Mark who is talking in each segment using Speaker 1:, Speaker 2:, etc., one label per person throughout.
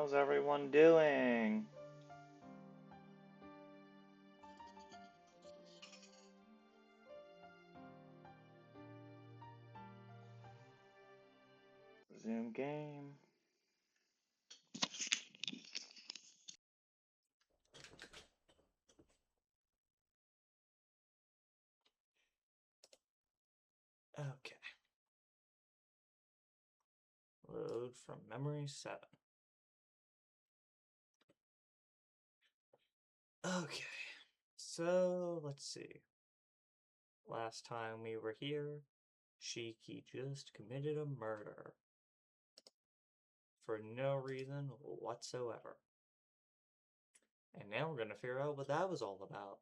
Speaker 1: How's everyone doing? Zoom game. Okay. Load from memory 7. Okay. So, let's see. Last time we were here, Shiki just committed a murder. For no reason whatsoever. And now we're gonna figure out what that was all about.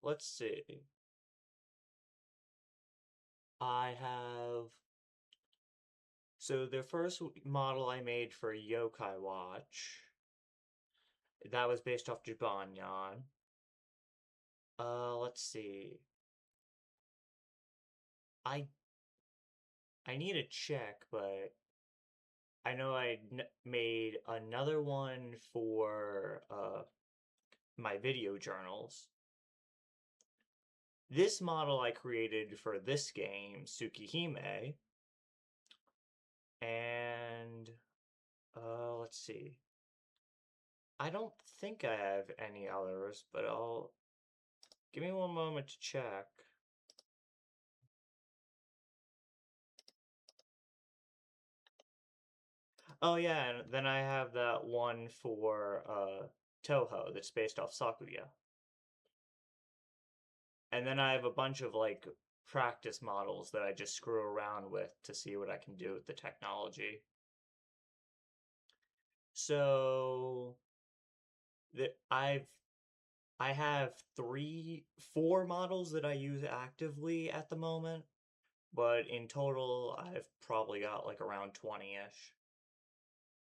Speaker 1: Let's see. I have... So the first model I made for Yokai Watch, that was based off Jubanyan. Let's see. I I need to check, but I know I made another one for my video journals. This model I created for this game, Tsukihime, and let's see. I don't think I have any others, but I'll give me one moment to check. Oh yeah, and then I have that one for Toho that's based off Sakuya. And then I have a bunch of like practice models that I just screw around with to see what I can do with the technology. So that I have four models that I use actively at the moment, but in total I've probably got like around 20-ish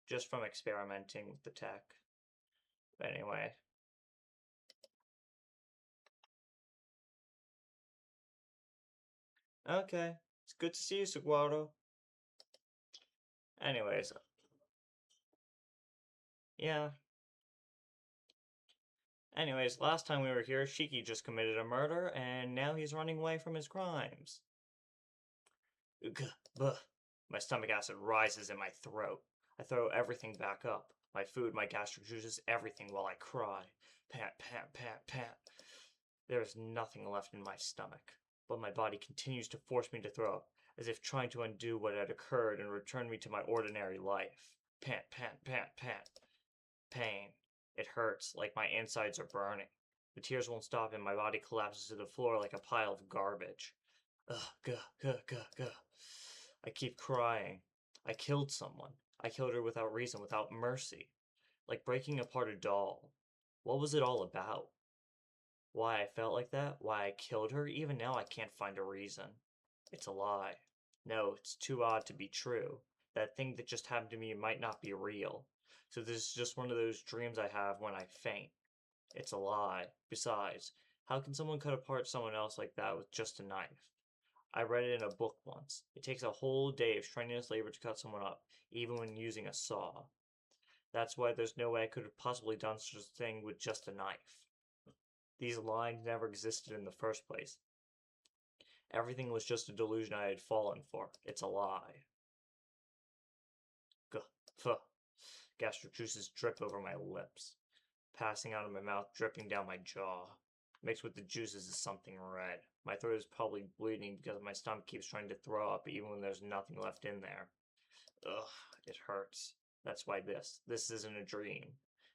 Speaker 1: just from experimenting with the tech. But anyway, okay, it's good to see you, Saguaro. Anyways, yeah. Anyways, last time we were here, Shiki just committed a murder, and now he's running away from his crimes. Ugh, buh. My stomach acid rises in my throat. I throw everything back up. My food, my gastric juices, everything while I cry. Pant, pant, pant, pant. There is nothing left in my stomach, but my body continues to force me to throw up, as if trying to undo what had occurred and return me to my ordinary life. Pant, pant, pant, pant. Pain. It hurts, like my insides are burning. The tears won't stop and my body collapses to the floor like a pile of garbage. Ugh, gah, gah, gah, gah. I keep crying. I killed someone. I killed her without reason, without mercy. Like breaking apart a doll. What was it all about? Why I felt like that? Why I killed her? Even now I can't find a reason. It's a lie. No, it's too odd to be true. That thing that just happened to me might not be real. So this is just one of those dreams I have when I faint. It's a lie. Besides, how can someone cut apart someone else like that with just a knife? I read it in a book once. It takes a whole day of strenuous labor to cut someone up, even when using a saw. That's why there's no way I could have possibly done such a thing with just a knife. These lines never existed in the first place. Everything was just a delusion I had fallen for. It's a lie. Gah, fuh. Gastric juices drip over my lips, passing out of my mouth, dripping down my jaw. Mixed with the juices is something red. My throat is probably bleeding because my stomach keeps trying to throw up even when there's nothing left in there. Ugh, it hurts. That's why this isn't a dream,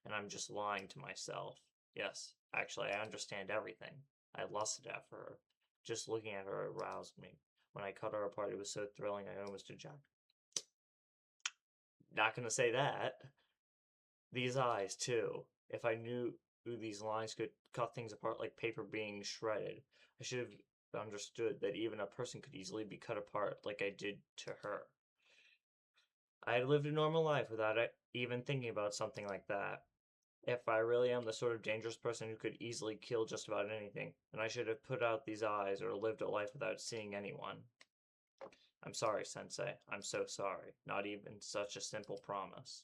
Speaker 1: and I'm just lying to myself. Yes, actually, I understand everything. I lusted after her. Just looking at her aroused me. When I cut her apart, it was so thrilling I almost ejected. Not gonna say that. These eyes, too. If I knew these lines could cut things apart like paper being shredded, I should have understood that even a person could easily be cut apart like I did to her. I had lived a normal life without even thinking about something like that. If I really am the sort of dangerous person who could easily kill just about anything, then I should have put out these eyes or lived a life without seeing anyone. I'm sorry, Sensei. I'm so sorry. Not even such a simple promise.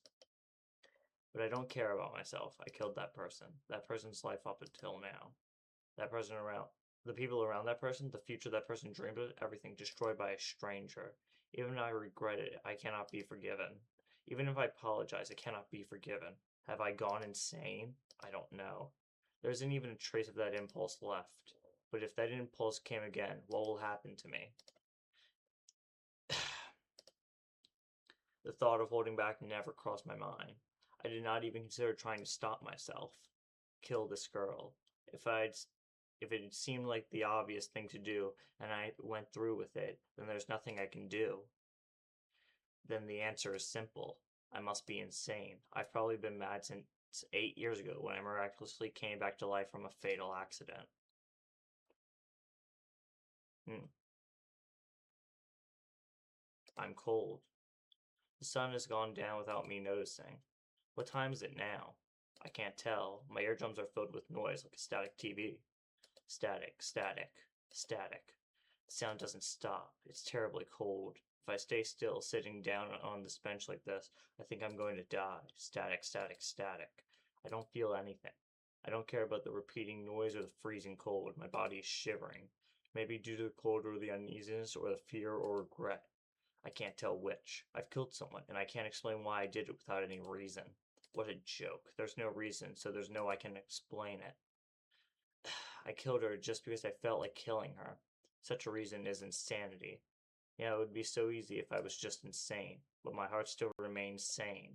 Speaker 1: But I don't care about myself. I killed that person. That person's life up until now. That person around, the people around that person, the future that person dreamed of, everything destroyed by a stranger. Even if I regret it, I cannot be forgiven. Even if I apologize, I cannot be forgiven. Have I gone insane? I don't know. There isn't even a trace of that impulse left. But if that impulse came again, what will happen to me? The thought of holding back never crossed my mind. I did not even consider trying to stop myself. Kill this girl. If it had seemed like the obvious thing to do and I went through with it, then there's nothing I can do. Then the answer is simple. I must be insane. I've probably been mad since 8 years ago when I miraculously came back to life from a fatal accident. I'm cold. The sun has gone down without me noticing. What time is it now? I can't tell. My eardrums are filled with noise like a static TV. Static, static, static. The sound doesn't stop. It's terribly cold. If I stay still, sitting down on this bench like this, I think I'm going to die. Static, static, static. I don't feel anything. I don't care about the repeating noise or the freezing cold. My body is shivering. Maybe due to the cold or the uneasiness or the fear or regret. I can't tell which. I've killed someone, and I can't explain why I did it without any reason. What a joke. There's no reason, so there's no I can explain it. I killed her just because I felt like killing her. Such a reason is insanity. Yeah, it would be so easy if I was just insane, but my heart still remains sane.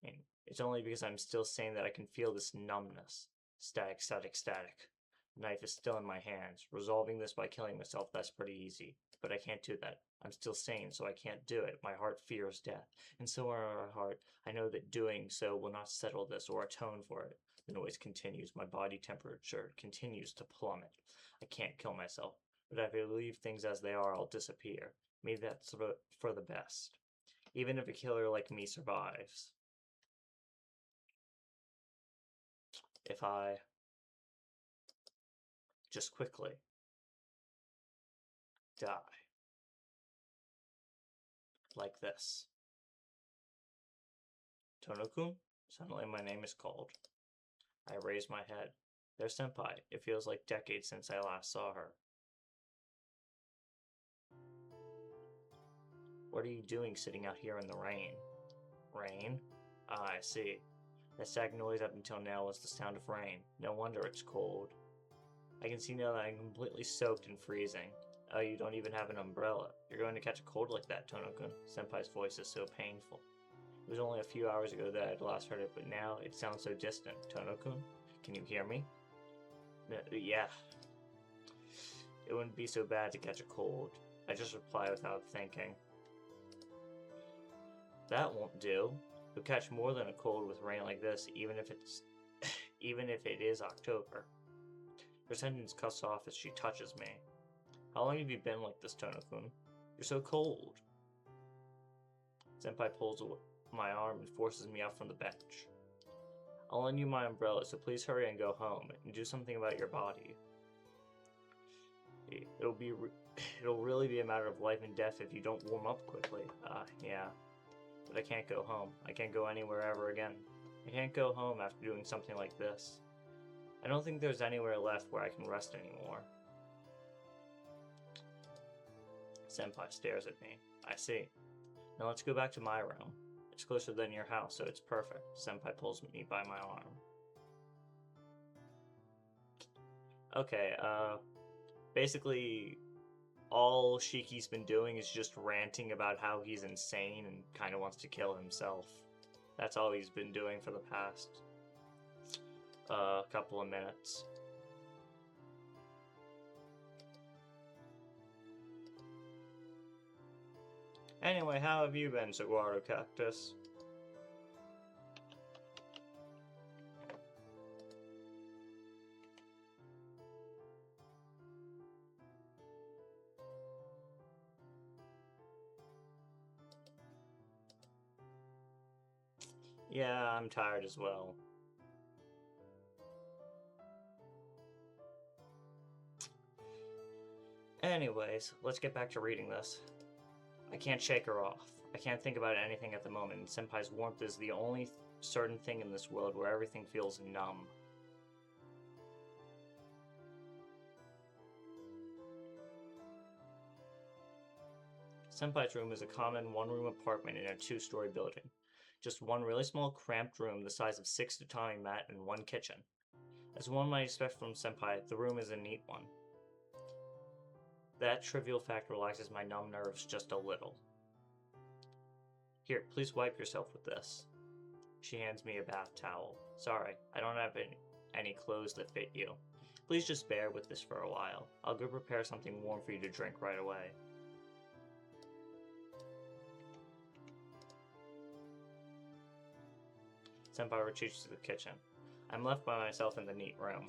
Speaker 1: And it's only because I'm still sane that I can feel this numbness. Static, static, static. The knife is still in my hands. Resolving this by killing myself, that's pretty easy. But I can't do that. I'm still sane, so I can't do it. My heart fears death. And so our heart, I know that doing so will not settle this or atone for it. The noise continues. My body temperature continues to plummet. I can't kill myself. But if I leave things as they are, I'll disappear. Maybe that's for the best. Even if a killer like me survives. If I just quickly die. Like this. Tono-kun? Suddenly my name is called. I raise my head. There's Senpai. It feels like decades since I last saw her. What are you doing sitting out here in the rain? Rain? Ah, I see. That static noise up until now was the sound of rain. No wonder it's cold. I can see now that I'm completely soaked and freezing. Oh, you don't even have an umbrella. You're going to catch a cold like that, Tono-kun. Senpai's voice is so painful. It was only a few hours ago that I'd last heard it, but now it sounds so distant. Tono-kun, can you hear me? Yeah. It wouldn't be so bad to catch a cold. I just reply without thinking. That won't do. You'll catch more than a cold with rain like this, even if it is October. Her sentence cuts off as she touches me. How long have you been like this, Tono-kun? You're so cold. Senpai pulls my arm and forces me out from the bench. I'll lend you my umbrella, so please hurry and go home and do something about your body. It'll really be a matter of life and death if you don't warm up quickly. Yeah. But I can't go home. I can't go anywhere ever again. I can't go home after doing something like this. I don't think there's anywhere left where I can rest anymore. Senpai stares at me. I see. Now let's go back to my room. It's closer than your house, so it's perfect. Senpai pulls me by my arm. Okay, basically, all Shiki's been doing is just ranting about how he's insane and kind of wants to kill himself. That's all he's been doing for the past couple of minutes. Anyway, how have you been, Saguaro Cactus? Yeah, I'm tired as well. Anyways, let's get back to reading this. I can't shake her off. I can't think about anything at the moment, and Senpai's warmth is the only certain thing in this world where everything feels numb. Senpai's room is a common one-room apartment in a two-story building. Just one really small, cramped room the size of 6 tatami mat and one kitchen. As one might expect from Senpai, the room is a neat one. That trivial fact relaxes my numb nerves just a little. Here, please wipe yourself with this. She hands me a bath towel. Sorry, I don't have any clothes that fit you. Please just bear with this for a while. I'll go prepare something warm for you to drink right away. Senpai retreats to the kitchen. I'm left by myself in the neat room.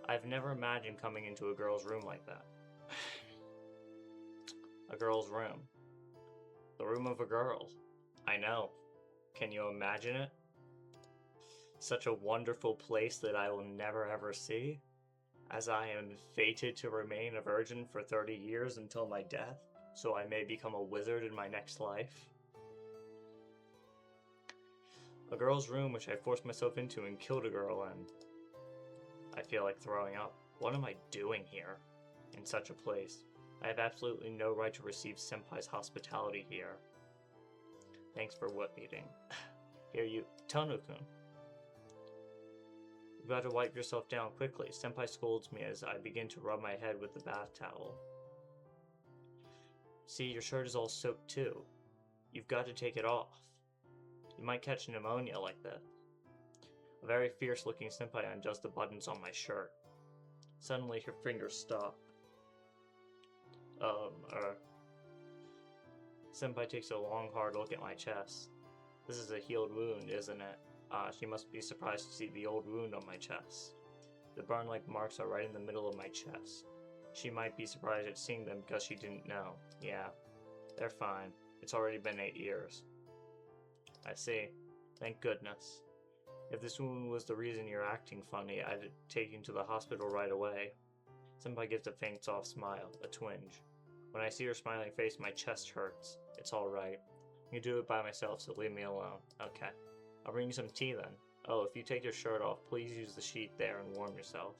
Speaker 1: I've never imagined coming into a girl's room like that. A girl's room. The room of a girl. I know. Can you imagine it? Such a wonderful place that I will never ever see, as I am fated to remain a virgin for 30 years until my death, so I may become a wizard in my next life. A girl's room which I forced myself into and killed a girl in. I feel like throwing up. What am I doing here? In such a place. I have absolutely no right to receive Senpai's hospitality here. Thanks for what eating. Here you... Tono-kun. You've got to wipe yourself down quickly. Senpai scolds me as I begin to rub my head with the bath towel. See, your shirt is all soaked too. You've got to take it off. You might catch pneumonia like this. A very fierce-looking senpai undoes the buttons on my shirt. Suddenly, her fingers stop. Senpai takes a long, hard look at my chest. This is a healed wound, isn't it? She must be surprised to see the old wound on my chest. The burn-like marks are right in the middle of my chest. She might be surprised at seeing them because she didn't know. Yeah, they're fine. It's already been 8 years. I see. Thank goodness. If this wound was the reason you're acting funny, I'd take you to the hospital right away. Senpai gives a faint, soft smile, a twinge. When I see her smiling face, my chest hurts. It's alright. I can do it by myself, so leave me alone. Okay. I'll bring you some tea then. Oh, if you take your shirt off, please use the sheet there and warm yourself.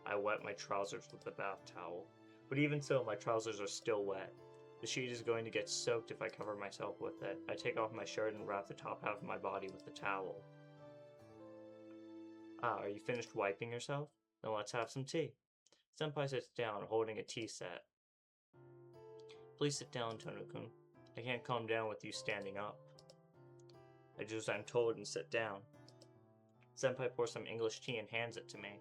Speaker 1: I wet my trousers with the bath towel. But even so, my trousers are still wet. The sheet is going to get soaked if I cover myself with it. I take off my shirt and wrap the top half of my body with the towel. Are you finished wiping yourself? Then let's have some tea. Senpai sits down, holding a tea set. Please sit down, Tono-kun. I can't calm down with you standing up. I do as I'm told and sit down. Senpai pours some English tea and hands it to me.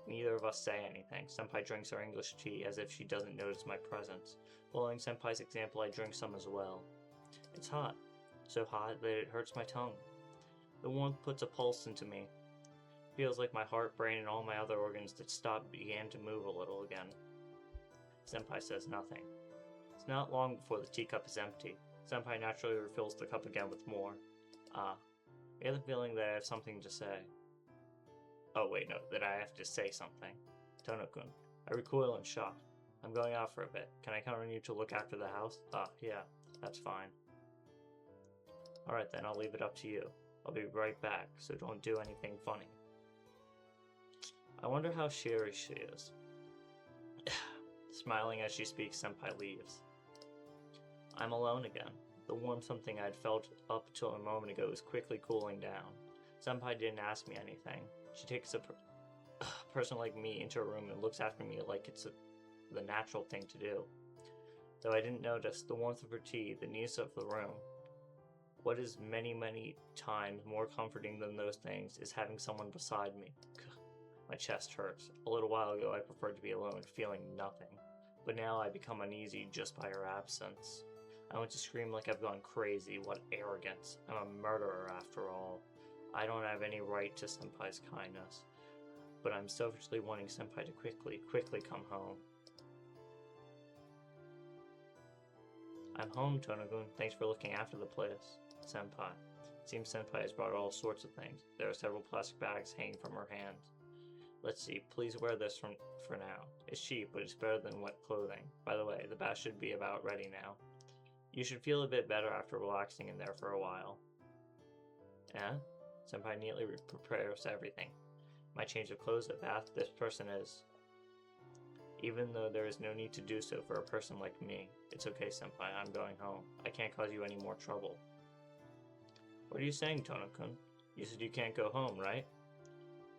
Speaker 1: Neither of us say anything. Senpai drinks our English tea as if she doesn't notice my presence. Following Senpai's example, I drink some as well. It's hot. So hot that it hurts my tongue. The warmth puts a pulse into me. It feels like my heart, brain, and all my other organs that stopped began to move a little again. Senpai says nothing. It's not long before the teacup is empty. Senpai naturally refills the cup again with more. I get the feeling that I have something to say. Oh wait, no, that I have to say something. Tono-kun. I recoil in shock. I'm going out for a bit. Can I count on you to look after the house? Yeah, that's fine. Alright then, I'll leave it up to you. I'll be right back, so don't do anything funny. I wonder how serious she is. Smiling as she speaks, Senpai leaves. I'm alone again. The warm something I'd felt up till a moment ago is quickly cooling down. Senpai didn't ask me anything. She takes a person like me into her room and looks after me like it's the natural thing to do. Though I didn't notice, the warmth of her tea, the neatness of the room. What is many, many times more comforting than those things is having someone beside me. My chest hurts. A little while ago I preferred to be alone, feeling nothing. But now I become uneasy just by her absence. I want to scream like I've gone crazy. What arrogance. I'm a murderer after all. I don't have any right to Senpai's kindness. But I'm selfishly wanting Senpai to quickly come home. I'm home, Tonagun. Thanks for looking after the place. Senpai. It seems Senpai has brought all sorts of things. There are several plastic bags hanging from her hands. Let's see, please wear this for now. It's cheap, but it's better than wet clothing. By the way, the bath should be about ready now. You should feel a bit better after relaxing in there for a while. Eh? Senpai neatly prepares everything. My change of clothes, a bath, this person is. Even though there is no need to do so for a person like me. It's okay, Senpai, I'm going home. I can't cause you any more trouble. What are you saying, Tono-kun? You said you can't go home, right?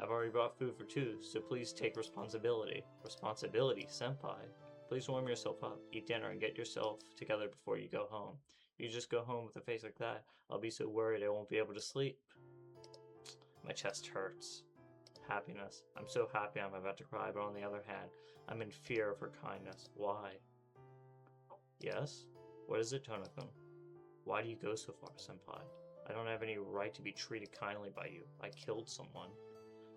Speaker 1: I've already brought food for two, so please take responsibility. Responsibility, Senpai? Please warm yourself up, eat dinner, and get yourself together before you go home. If you just go home with a face like that, I'll be so worried I won't be able to sleep. My chest hurts. Happiness. I'm so happy I'm about to cry, but on the other hand, I'm in fear of her kindness. Why? Yes? What is it, Tono-kun? Why do you go so far, Senpai? I don't have any right to be treated kindly by you. I killed someone.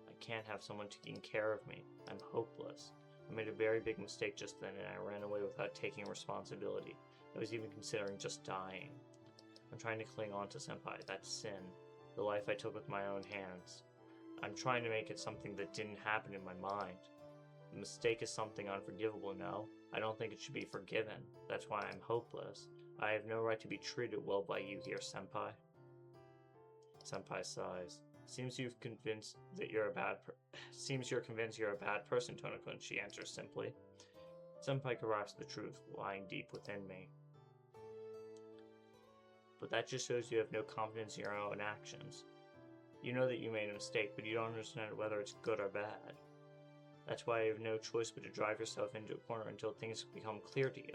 Speaker 1: I can't have someone taking care of me. I'm hopeless. I made a very big mistake just then, and I ran away without taking responsibility. I was even considering just dying. I'm trying to cling on to Senpai. That's sin. The life I took with my own hands. I'm trying to make it something that didn't happen in my mind. The mistake is something unforgivable now. I don't think it should be forgiven. That's why I'm hopeless. I have no right to be treated well by you here, Senpai. Senpai sighs. Seems you're convinced you're a bad person, Tono-kun, she answers simply. Senpai grasps the truth, lying deep within me. But that just shows you have no confidence in your own actions. You know that you made a mistake, but you don't understand whether it's good or bad. That's why you have no choice but to drive yourself into a corner until things become clear to you.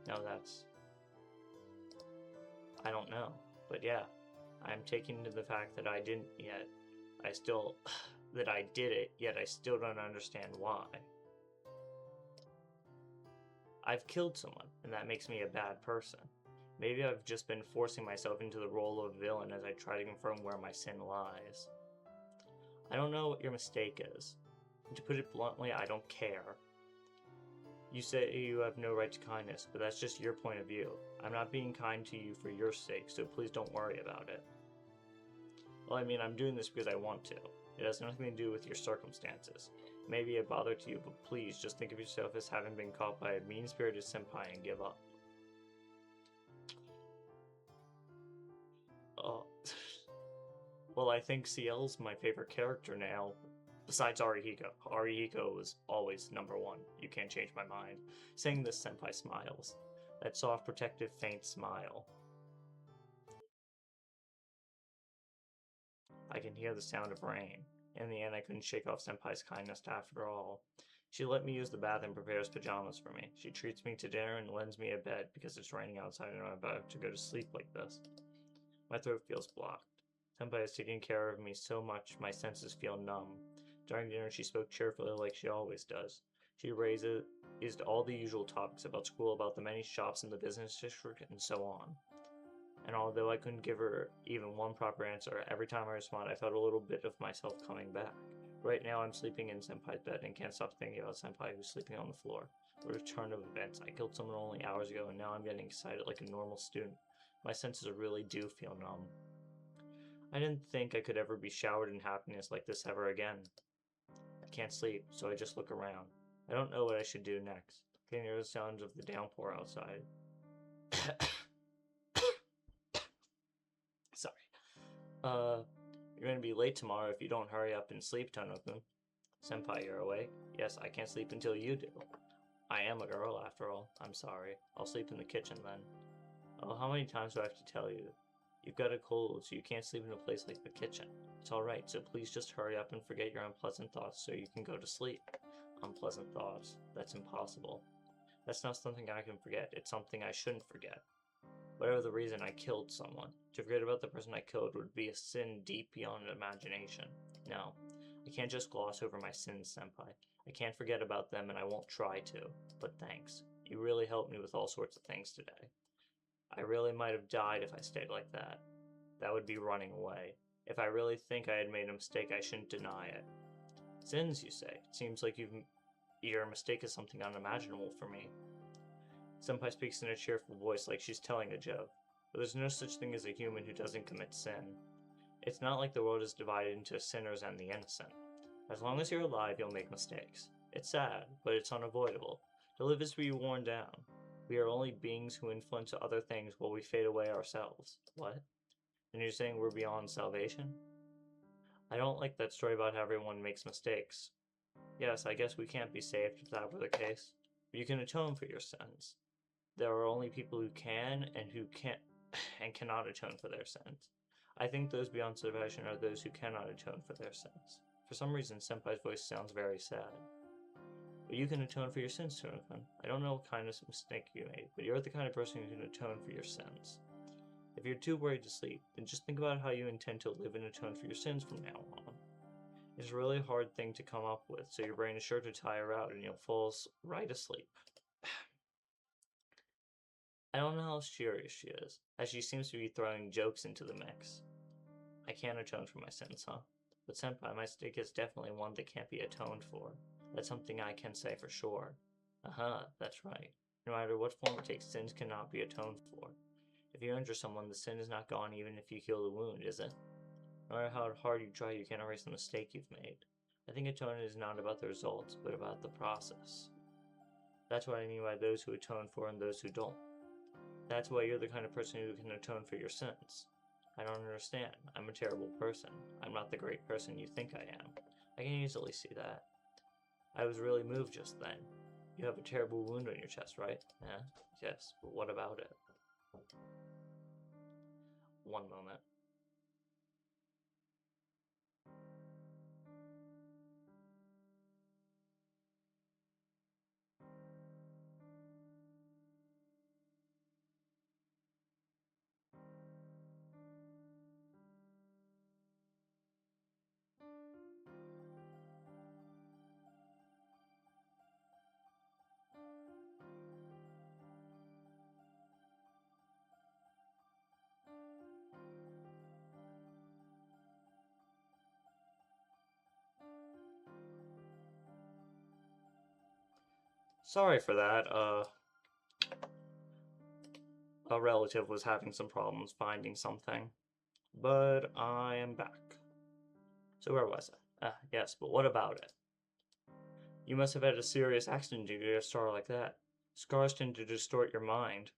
Speaker 1: Now that's... I don't know, but yeah. I'm taken to the fact that I didn't yet. That I did it, yet I still don't understand why. I've killed someone, and that makes me a bad person. Maybe I've just been forcing myself into the role of villain as I try to confirm where my sin lies. I don't know what your mistake is. And to put it bluntly, I don't care. You say you have no right to kindness, but that's just your point of view. I'm not being kind to you for your sake, so please don't worry about it. Well, I mean, I'm doing this because I want to. It has nothing to do with your circumstances. It may be a bother to you, but please just think of yourself as having been caught by a mean-spirited senpai and give up. Oh. Well, I think CL's my favorite character now. Besides Arihiko. Arihiko was always number one. You can't change my mind. Saying this, Senpai smiles. That soft, protective, faint smile. I can hear the sound of rain. In the end, I couldn't shake off Senpai's kindness after all. She let me use the bath and prepares pajamas for me. She treats me to dinner and lends me a bed because it's raining outside and I'm about to go to sleep like this. My throat feels blocked. Senpai is taking care of me so much my senses feel numb. During dinner, she spoke cheerfully like she always does. She raised all the usual topics about school, about the many shops in the business district, and so on. And although I couldn't give her even one proper answer, every time I responded, I felt a little bit of myself coming back. Right now, I'm sleeping in Senpai's bed and can't stop thinking about Senpai who's sleeping on the floor. What a turn of events. I killed someone only hours ago, and now I'm getting excited like a normal student. My senses really do feel numb. I didn't think I could ever be showered in happiness like this ever again. I can't sleep, so I just look around. I don't know what I should do next. I can hear the sounds of the downpour outside. Sorry. You're gonna be late tomorrow if you don't hurry up and sleep, Tono-kun. Senpai, you're awake? Yes, I can't sleep until you do. I am a girl, after all. I'm sorry. I'll sleep in the kitchen then. Oh, how many times do I have to tell you? You've got a cold, so you can't sleep in a place like the kitchen. It's alright, so please just hurry up and forget your unpleasant thoughts so you can go to sleep. Unpleasant thoughts. That's impossible. That's not something I can forget. It's something I shouldn't forget. Whatever the reason, I killed someone. To forget about the person I killed would be a sin deep beyond imagination. No, I can't just gloss over my sins, Senpai. I can't forget about them and I won't try to. But thanks. You really helped me with all sorts of things today. I really might have died if I stayed like that. That would be running away. If I really think I had made a mistake, I shouldn't deny it. Sins, you say? It seems like your mistake is something unimaginable for me. Senpai speaks in a cheerful voice like she's telling a joke, but there's no such thing as a human who doesn't commit sin. It's not like the world is divided into sinners and the innocent. As long as you're alive, you'll make mistakes. It's sad, but it's unavoidable. To live is to be worn down. We are only beings who influence other things while we fade away ourselves. What? And you're saying we're beyond salvation? I don't like that story about how everyone makes mistakes. Yes, I guess we can't be saved if that were the case. But you can atone for your sins. There are only people who can and who can't and cannot atone for their sins. I think those beyond salvation are those who cannot atone for their sins. For some reason, Senpai's voice sounds very sad. But you can atone for your sins, Tsunokan. I don't know what kind of mistake you made, but you're the kind of person who can atone for your sins. If you're too worried to sleep, then just think about how you intend to live and atone for your sins from now on. It's a really hard thing to come up with, so your brain is sure to tire out and you'll fall right asleep. I don't know how serious she is, as she seems to be throwing jokes into the mix. I can't atone for my sins, huh? But Senpai, my mistake is definitely one that can't be atoned for. That's something I can say for sure. That's right. No matter what form it takes, sins cannot be atoned for. If you injure someone, the sin is not gone even if you heal the wound, is it? No matter how hard you try, you can't erase the mistake you've made. I think atonement is not about the results, but about the process. That's what I mean by those who atone for and those who don't. That's why you're the kind of person who can atone for your sins. I don't understand. I'm a terrible person. I'm not the great person you think I am. I can easily see that. I was really moved just then. You have a terrible wound on your chest, right? Yeah? Yes, but what about it? One moment. Sorry for that, a relative was having some problems finding something. But I am back. So where was I? Yes, but what about it? You must have had a serious accident to get a scar like that. Scars tend to distort your mind.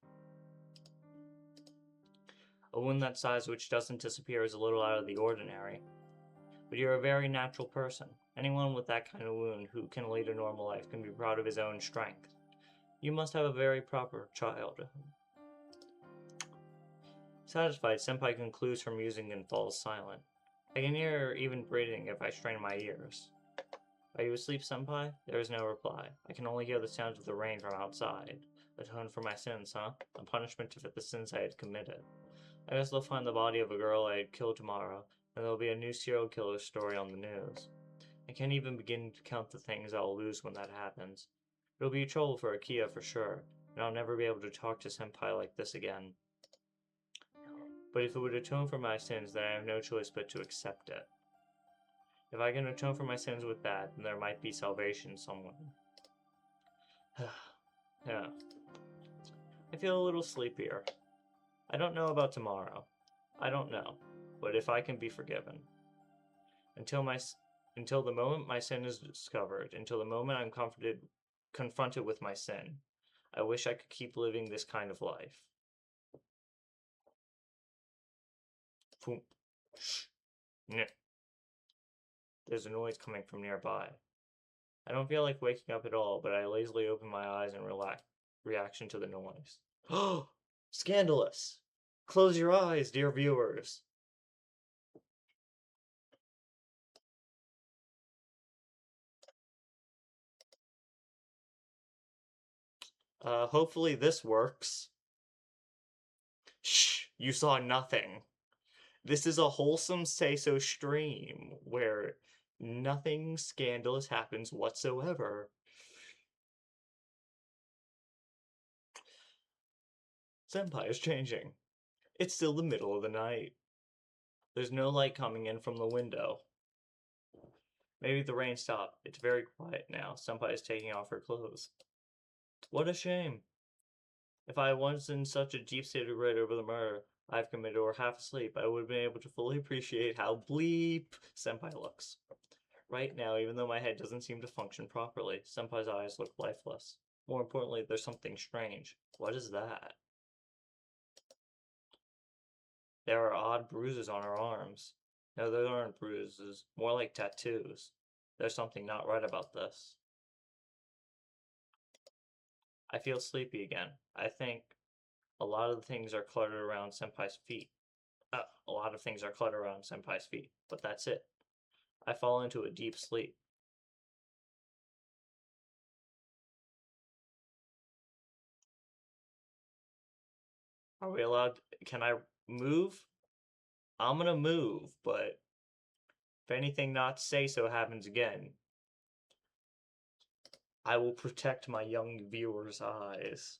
Speaker 1: A wound that size which doesn't disappear is a little out of the ordinary. But you're a very natural person. Anyone with that kind of wound who can lead a normal life can be proud of his own strength. You must have a very proper childhood. Satisfied, Senpai concludes her musing and falls silent. I can hear her even breathing if I strain my ears. Are you asleep, Senpai? There is no reply. I can only hear the sounds of the rain from outside. Atone for my sins, huh? A punishment for the sins I had committed. I guess they'll find the body of a girl I had killed tomorrow, and there'll be a new serial killer story on the news. I can't even begin to count the things I'll lose when that happens. It'll be trouble for Akia for sure, and I'll never be able to talk to Senpai like this again. But if it would atone for my sins, then I have no choice but to accept it. If I can atone for my sins with that, then there might be salvation somewhere. Yeah. I feel a little sleepier. I don't know about tomorrow. I don't know. But if I can be forgiven. Until the moment my sin is discovered, until the moment I'm confronted with my sin, I wish I could keep living this kind of life. Shh. There's a noise coming from nearby. I don't feel like waking up at all, but I lazily open my eyes in reaction to the noise. Oh! Scandalous! Close your eyes, dear viewers. Hopefully this works. Shh! You saw nothing. This is a wholesome say-so stream, where nothing scandalous happens whatsoever. Senpai is changing. It's still the middle of the night. There's no light coming in from the window. Maybe the rain stopped. It's very quiet now. Senpai is taking off her clothes. What a shame. If I wasn't in such a deep state of dread over the murder I've committed or half asleep, I would have been able to fully appreciate how bleep Senpai looks. Right now, even though my head doesn't seem to function properly, Senpai's eyes look lifeless. More importantly, there's something strange. What is that? There are odd bruises on her arms. No, those aren't bruises, more like tattoos. There's something not right about this. I feel sleepy again. I think a lot of the things are cluttered around Senpai's feet. A lot of things are cluttered around Senpai's feet, but that's it. I fall into a deep sleep. Are we allowed? Can I move? I'm gonna move, but if anything not say so happens again, I will protect my young viewers' eyes.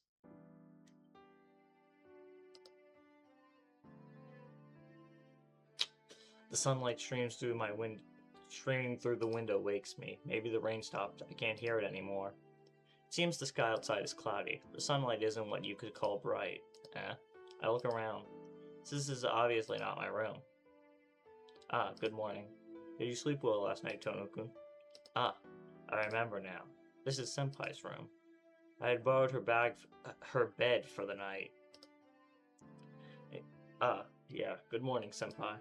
Speaker 1: The sunlight streaming through the window wakes me. Maybe the rain stopped. I can't hear it anymore. It seems the sky outside is cloudy. The sunlight isn't what you could call bright. I look around. This is obviously not my room. Ah, good morning. Did you sleep well last night, Tono-kun? Ah, I remember now. This is Senpai's room. I had borrowed her bed for the night. Yeah, good morning, Senpai.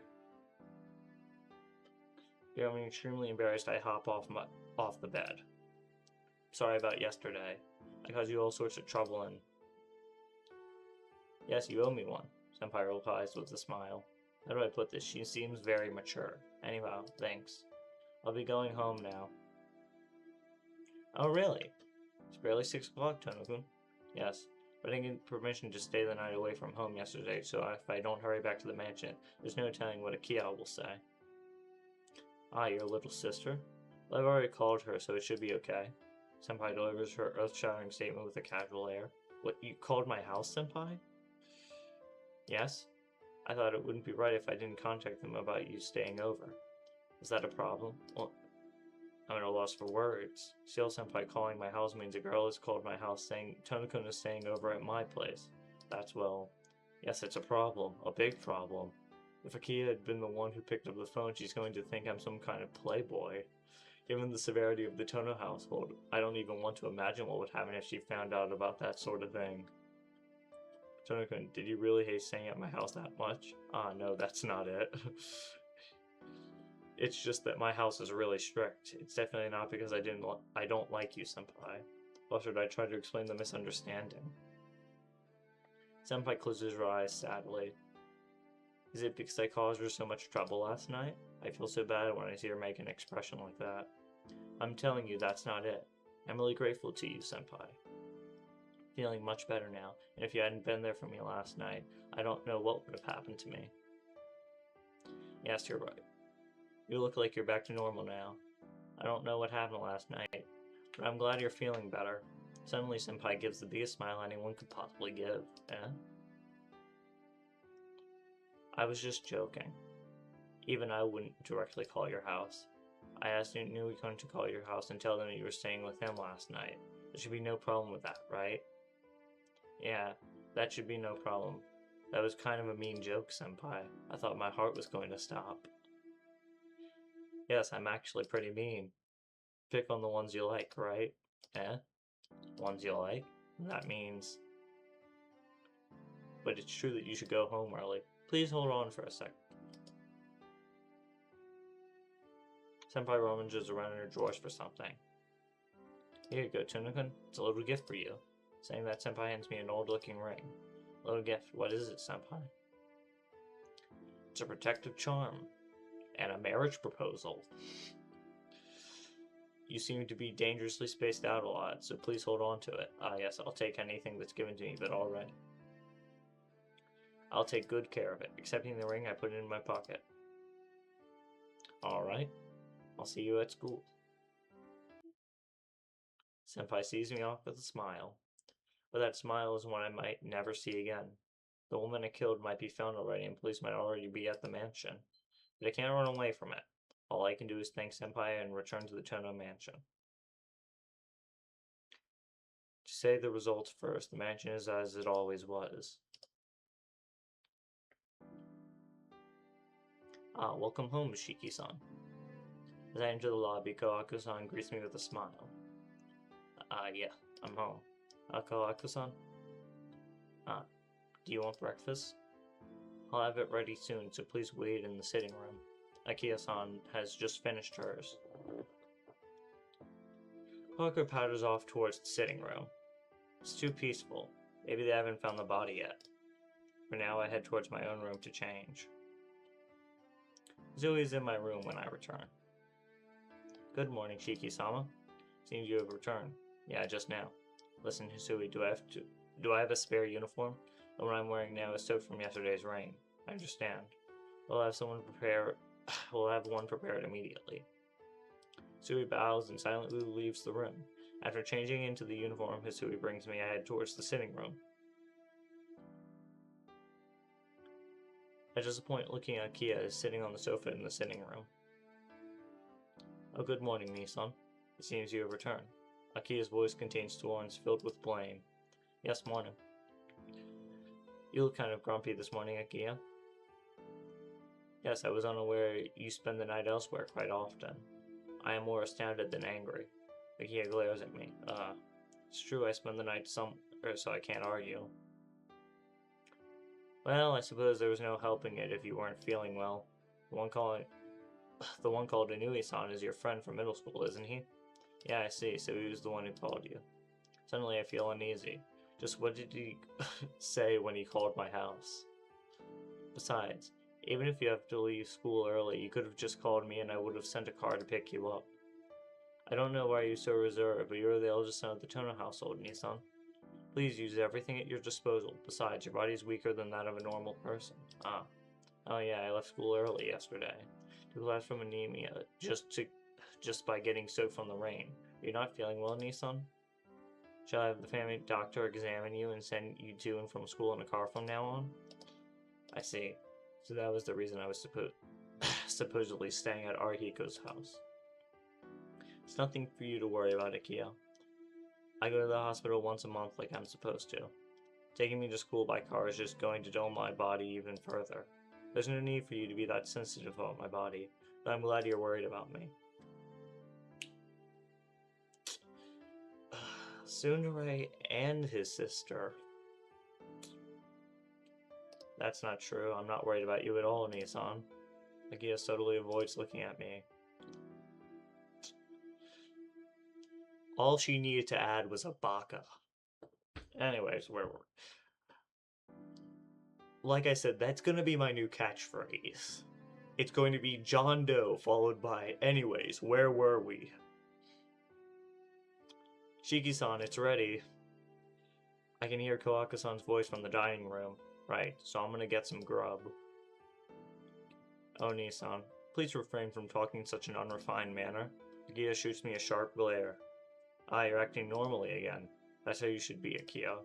Speaker 1: Feeling extremely embarrassed, I hop off the bed. Sorry about yesterday. I caused you all sorts of trouble and... Yes, you owe me one, Senpai replies with a smile. How do I put this? She seems very mature. Anyhow, thanks. I'll be going home now. Oh, really? It's barely 6 o'clock, Tono-kun. Yes, but I didn't get permission to stay the night away from home yesterday, so if I don't hurry back to the mansion, there's no telling what a Kiao will say. Ah, your little sister? Well, I've already called her, so it should be okay. Senpai delivers her earth-shattering statement with a casual air. What, you called my house, Senpai? Yes? I thought it wouldn't be right if I didn't contact them about you staying over. Is that a problem? Well, I'm at a loss for words. Seal Senpai calling my house means a girl has called my house saying Tonokun is staying over at my place. That's, well, yes, it's a problem. A big problem. If Akia had been the one who picked up the phone, she's going to think I'm some kind of playboy. Given the severity of the Tono household, I don't even want to imagine what would happen if she found out about that sort of thing. Tono-kun, did you really hate staying at my house that much? Ah, no, that's not it. It's just that my house is really strict. It's definitely not because I don't like you, Senpai. Or should I try to explain the misunderstanding? Senpai closes her eyes sadly. Is it because I caused her so much trouble last night? I feel so bad when I see her make an expression like that. I'm telling you, that's not it. I'm really grateful to you, Senpai. Feeling much better now, and if you hadn't been there for me last night, I don't know what would have happened to me. Yes, you're right. You look like you're back to normal now. I don't know what happened last night, but I'm glad you're feeling better. Suddenly, Senpai gives the biggest smile anyone could possibly give. I was just joking. Even I wouldn't directly call your house. I asked you knew we couldn't to call your house and tell them you were staying with him last night. There should be no problem with that, right? Yeah, that should be no problem. That was kind of a mean joke, Senpai. I thought my heart was going to stop. Yes, I'm actually pretty mean. Pick on the ones you like, right? Ones you like? That means... But it's true that you should go home early. Please hold on for a sec. Senpai rummages around in her drawers for something. Here you go, Tono-kun. It's a little gift for you. Saying that, Senpai hands me an old-looking ring. Little gift. What is it, Senpai? It's a protective charm. And a marriage proposal. You seem to be dangerously spaced out a lot, so please hold on to it. Ah, yes, I'll take anything that's given to me, but already. I'll take good care of it. Accepting the ring, I put it in my pocket. Alright. I'll see you at school. Senpai sees me off with a smile. But that smile is one I might never see again. The woman I killed might be found already, and police might already be at the mansion. But I can't run away from it. All I can do is thank Senpai and return to the Tono mansion. say the results first. The mansion is as it always was. Ah, welcome home, Shiki-san. As I enter the lobby, Kawako-san greets me with a smile. Yeah, I'm home. Kawako-san? Do you want breakfast? I'll have it ready soon, so please wait in the sitting room. Akia-san has just finished hers. Kawako powders off towards the sitting room. It's too peaceful. Maybe they haven't found the body yet. For now, I head towards my own room to change. Zoe is in my room when I return. Good morning, Shiki-sama. Seems you have returned. Yeah, just now. Listen, Hisui, do I have a spare uniform? The one I'm wearing now is soaked from yesterday's rain. I understand. We'll have one prepared immediately. Hisui bows and silently leaves the room. After changing into the uniform Hisui brings me, I head towards the sitting room. At just a point looking at Kia is sitting on the sofa in the sitting room. Oh, good morning, Nissan. It seems you have returned. Akia's voice contains tones filled with blame. Yes, morning. You look kind of grumpy this morning, Akia. Yes, I was unaware you spend the night elsewhere quite often. I am more astounded than angry. Akia glares at me. It's true I spend the night somewhere, so I can't argue. Well, I suppose there was no helping it if you weren't feeling well. The one called Inui-san is your friend from middle school, isn't he? Yeah, I see, so he was the one who called you. Suddenly I feel uneasy. Just what did he say when he called my house? Besides, even if you have to leave school early, you could have just called me and I would have sent a car to pick you up. I don't know why you're so reserved, but you're the eldest son of the Tono household, Nissan. Please use everything at your disposal. Besides, your body is weaker than that of a normal person. Oh yeah, I left school early yesterday. To collapse from anemia, just by getting soaked from the rain. Are you not feeling well, Nissan? Shall I have the family doctor examine you and send you to and from school in a car from now on? I see. So that was the reason I was supposedly staying at Arhiko's house. It's nothing for you to worry about, Akia. I go to the hospital once a month like I'm supposed to. Taking me to school by car is just going to dull my body even further. There's no need for you to be that sensitive about my body, but I'm glad you're worried about me. Tsundere and his sister. That's not true. I'm not worried about you at all, Nissan. Akia totally avoids looking at me. All she needed to add was a baka. Anyways, where were we? Like I said, that's gonna be my new catchphrase. It's going to be John Doe followed by, anyways, where were we? Shiki-san, it's ready. I can hear Kawako-san's voice from the dining room. Right, so I'm gonna get some grub. Oh, Nissan, please refrain from talking in such an unrefined manner. Akia shoots me a sharp glare. You're acting normally again. That's how you should be, Akia.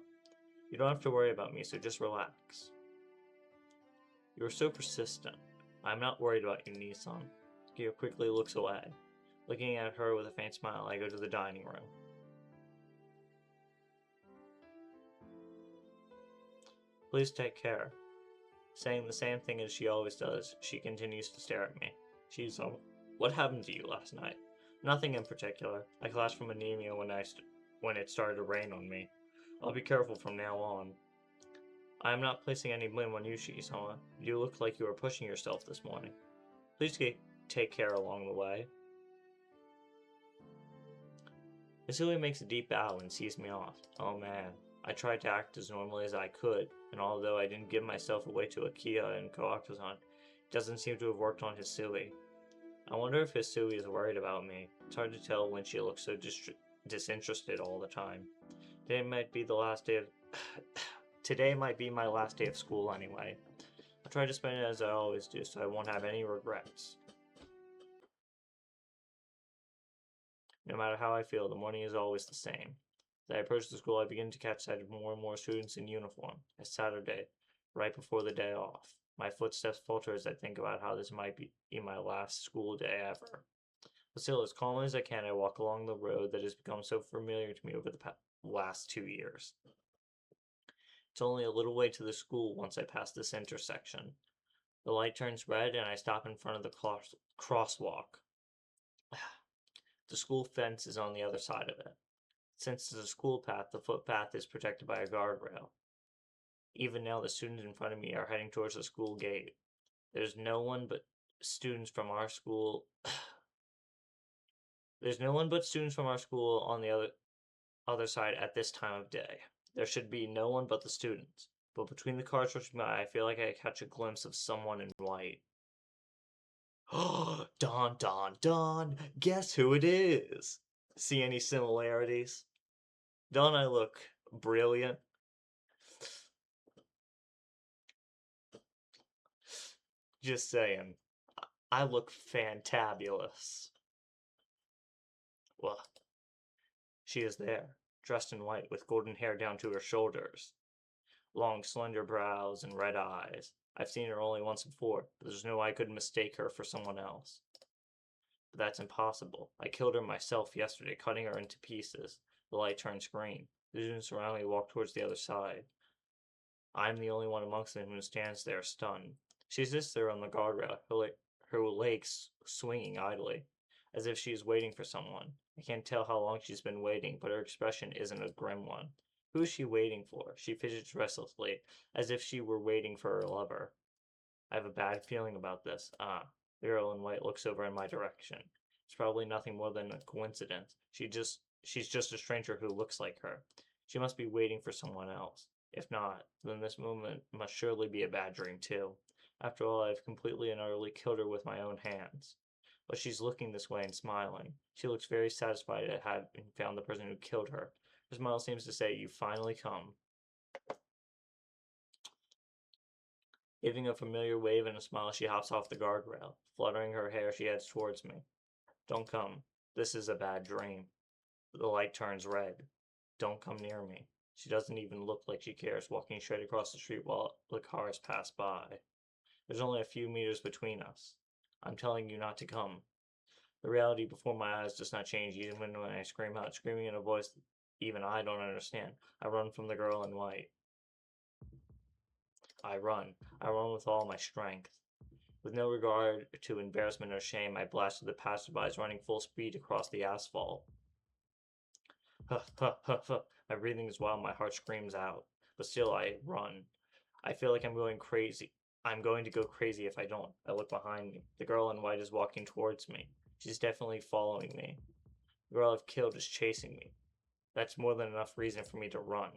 Speaker 1: You don't have to worry about me, so just relax. You're so persistent. I'm not worried about you, Nissan. Akia quickly looks away. Looking at her with a faint smile, I go to the dining room. Please take care. Saying the same thing as she always does, she continues to stare at me. What happened to you last night? Nothing in particular. I collapsed from anemia when it started to rain on me. I'll be careful from now on. I am not placing any blame on you, Shiki-sama. You look like you were pushing yourself this morning. Please take care along the way. Hisui makes a deep bow and sees me off. Oh man. I tried to act as normally as I could, and although I didn't give myself away to Akia and Kawako-san, it doesn't seem to have worked on Hisui. I wonder if Hisui is worried about me. It's hard to tell when she looks so disinterested all the time. Today might be my last day of school anyway. I'll try to spend it as I always do, so I won't have any regrets. No matter how I feel, the morning is always the same. As I approach the school, I begin to catch sight of more and more students in uniform. It's Saturday, right before the day off. My footsteps falter as I think about how this might be my last school day ever. But still, as calmly as I can, I walk along the road that has become so familiar to me over the last 2 years. It's only a little way to the school once I pass this intersection. The light turns red and I stop in front of the crosswalk. The school fence is on the other side of it. Since it's a school path, the footpath is protected by a guardrail. Even now, the students in front of me are heading towards the school gate. There's no one but students from our school. There's no one but students from our school on the other side at this time of day. There should be no one but the students. But between the cars rushing by, I feel like I catch a glimpse of someone in white. Don, Don, Don! Guess who it is? See any similarities? Don't I look brilliant? Just saying. I look fantabulous. Well, she is there, dressed in white with golden hair down to her shoulders, long slender brows and red eyes. I've seen her only once before, but there's no way I could mistake her for someone else. But that's impossible. I killed her myself yesterday, cutting her into pieces. The light turns green. The students around me walk towards the other side. I'm the only one amongst them who stands there stunned. She sits there on the guardrail, her legs swinging idly, as if she is waiting for someone. I can't tell how long she's been waiting, but her expression isn't a grim one. Who is she waiting for? She fidgets restlessly, as if she were waiting for her lover. I have a bad feeling about this. The girl in white looks over in my direction. It's probably nothing more than a coincidence. She's just a stranger who looks like her. She must be waiting for someone else. If not, then this moment must surely be a bad dream too. After all, I have completely and utterly killed her with my own hands. But she's looking this way and smiling. She looks very satisfied at having found the person who killed her. Her smile seems to say, "You've finally come." Giving a familiar wave and a smile, she hops off the guardrail. Fluttering her hair, she heads towards me. Don't come. This is a bad dream. The light turns red. Don't come near me. She doesn't even look like she cares, walking straight across the street while the cars pass by. There's only a few meters between us. I'm telling you not to come. The reality before my eyes does not change even when I scream out, screaming in a voice even I don't understand. I run from the girl in white. I run. I run with all my strength. With no regard to embarrassment or shame, I blast at the passerbys, running full speed across the asphalt. Huh, huh, huh, huh. My breathing is wild, my heart screams out. But still, I run. I feel like I'm going crazy. I'm going to go crazy if I don't. I look behind me. The girl in white is walking towards me. She's definitely following me. The girl I've killed is chasing me. That's more than enough reason for me to run.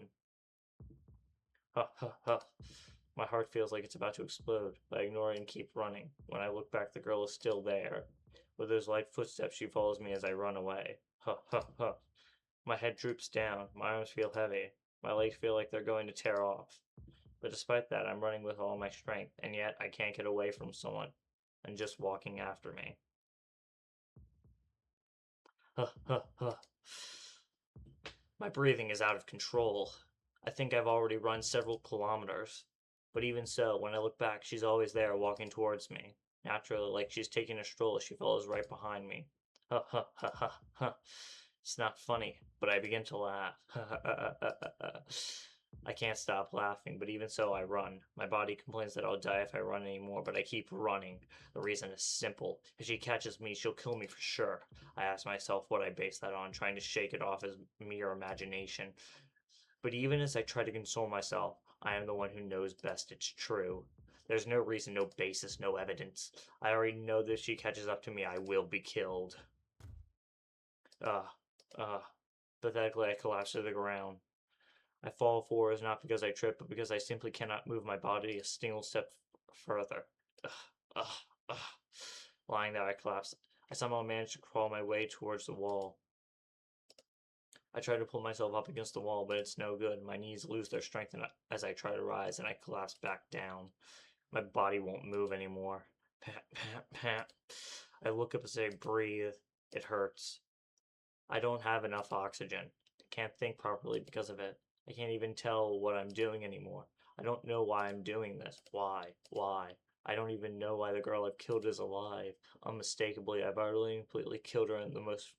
Speaker 1: Ha ha ha. My heart feels like it's about to explode, but I ignore it and keep running. When I look back, the girl is still there. With those light footsteps, she follows me as I run away. Ha ha ha. My head droops down. My arms feel heavy. My legs feel like they're going to tear off. But despite that, I'm running with all my strength, and yet I can't get away from someone and just walking after me. Ha ha ha. My breathing is out of control. I think I've already run several kilometers. But even so, when I look back, she's always there walking towards me. Naturally, like she's taking a stroll, she follows right behind me. Ha ha ha ha ha. It's not funny, but I begin to laugh. I can't stop laughing, but even so, I run. My body complains that I'll die if I run anymore, but I keep running. The reason is simple. If she catches me, she'll kill me for sure. I ask myself what I base that on, trying to shake it off as mere imagination. But even as I try to console myself, I am the one who knows best it's true. There's no reason, no basis, no evidence. I already know that if she catches up to me, I will be killed. Ah, pathetically I collapse to the ground. I fall forwards not because I trip, but because I simply cannot move my body a single step further. Ugh, ugh, ugh. Lying there, I collapse. I somehow manage to crawl my way towards the wall. I try to pull myself up against the wall, but it's no good. My knees lose their strength as I try to rise, and I collapse back down. My body won't move anymore. Pat, pat, pat. I look up as I breathe. It hurts. I don't have enough oxygen. I can't think properly because of it. I can't even tell what I'm doing anymore. I don't know why I'm doing this. Why? Why? I don't even know why the girl I've killed is alive. Unmistakably, I've utterly and completely killed her in the most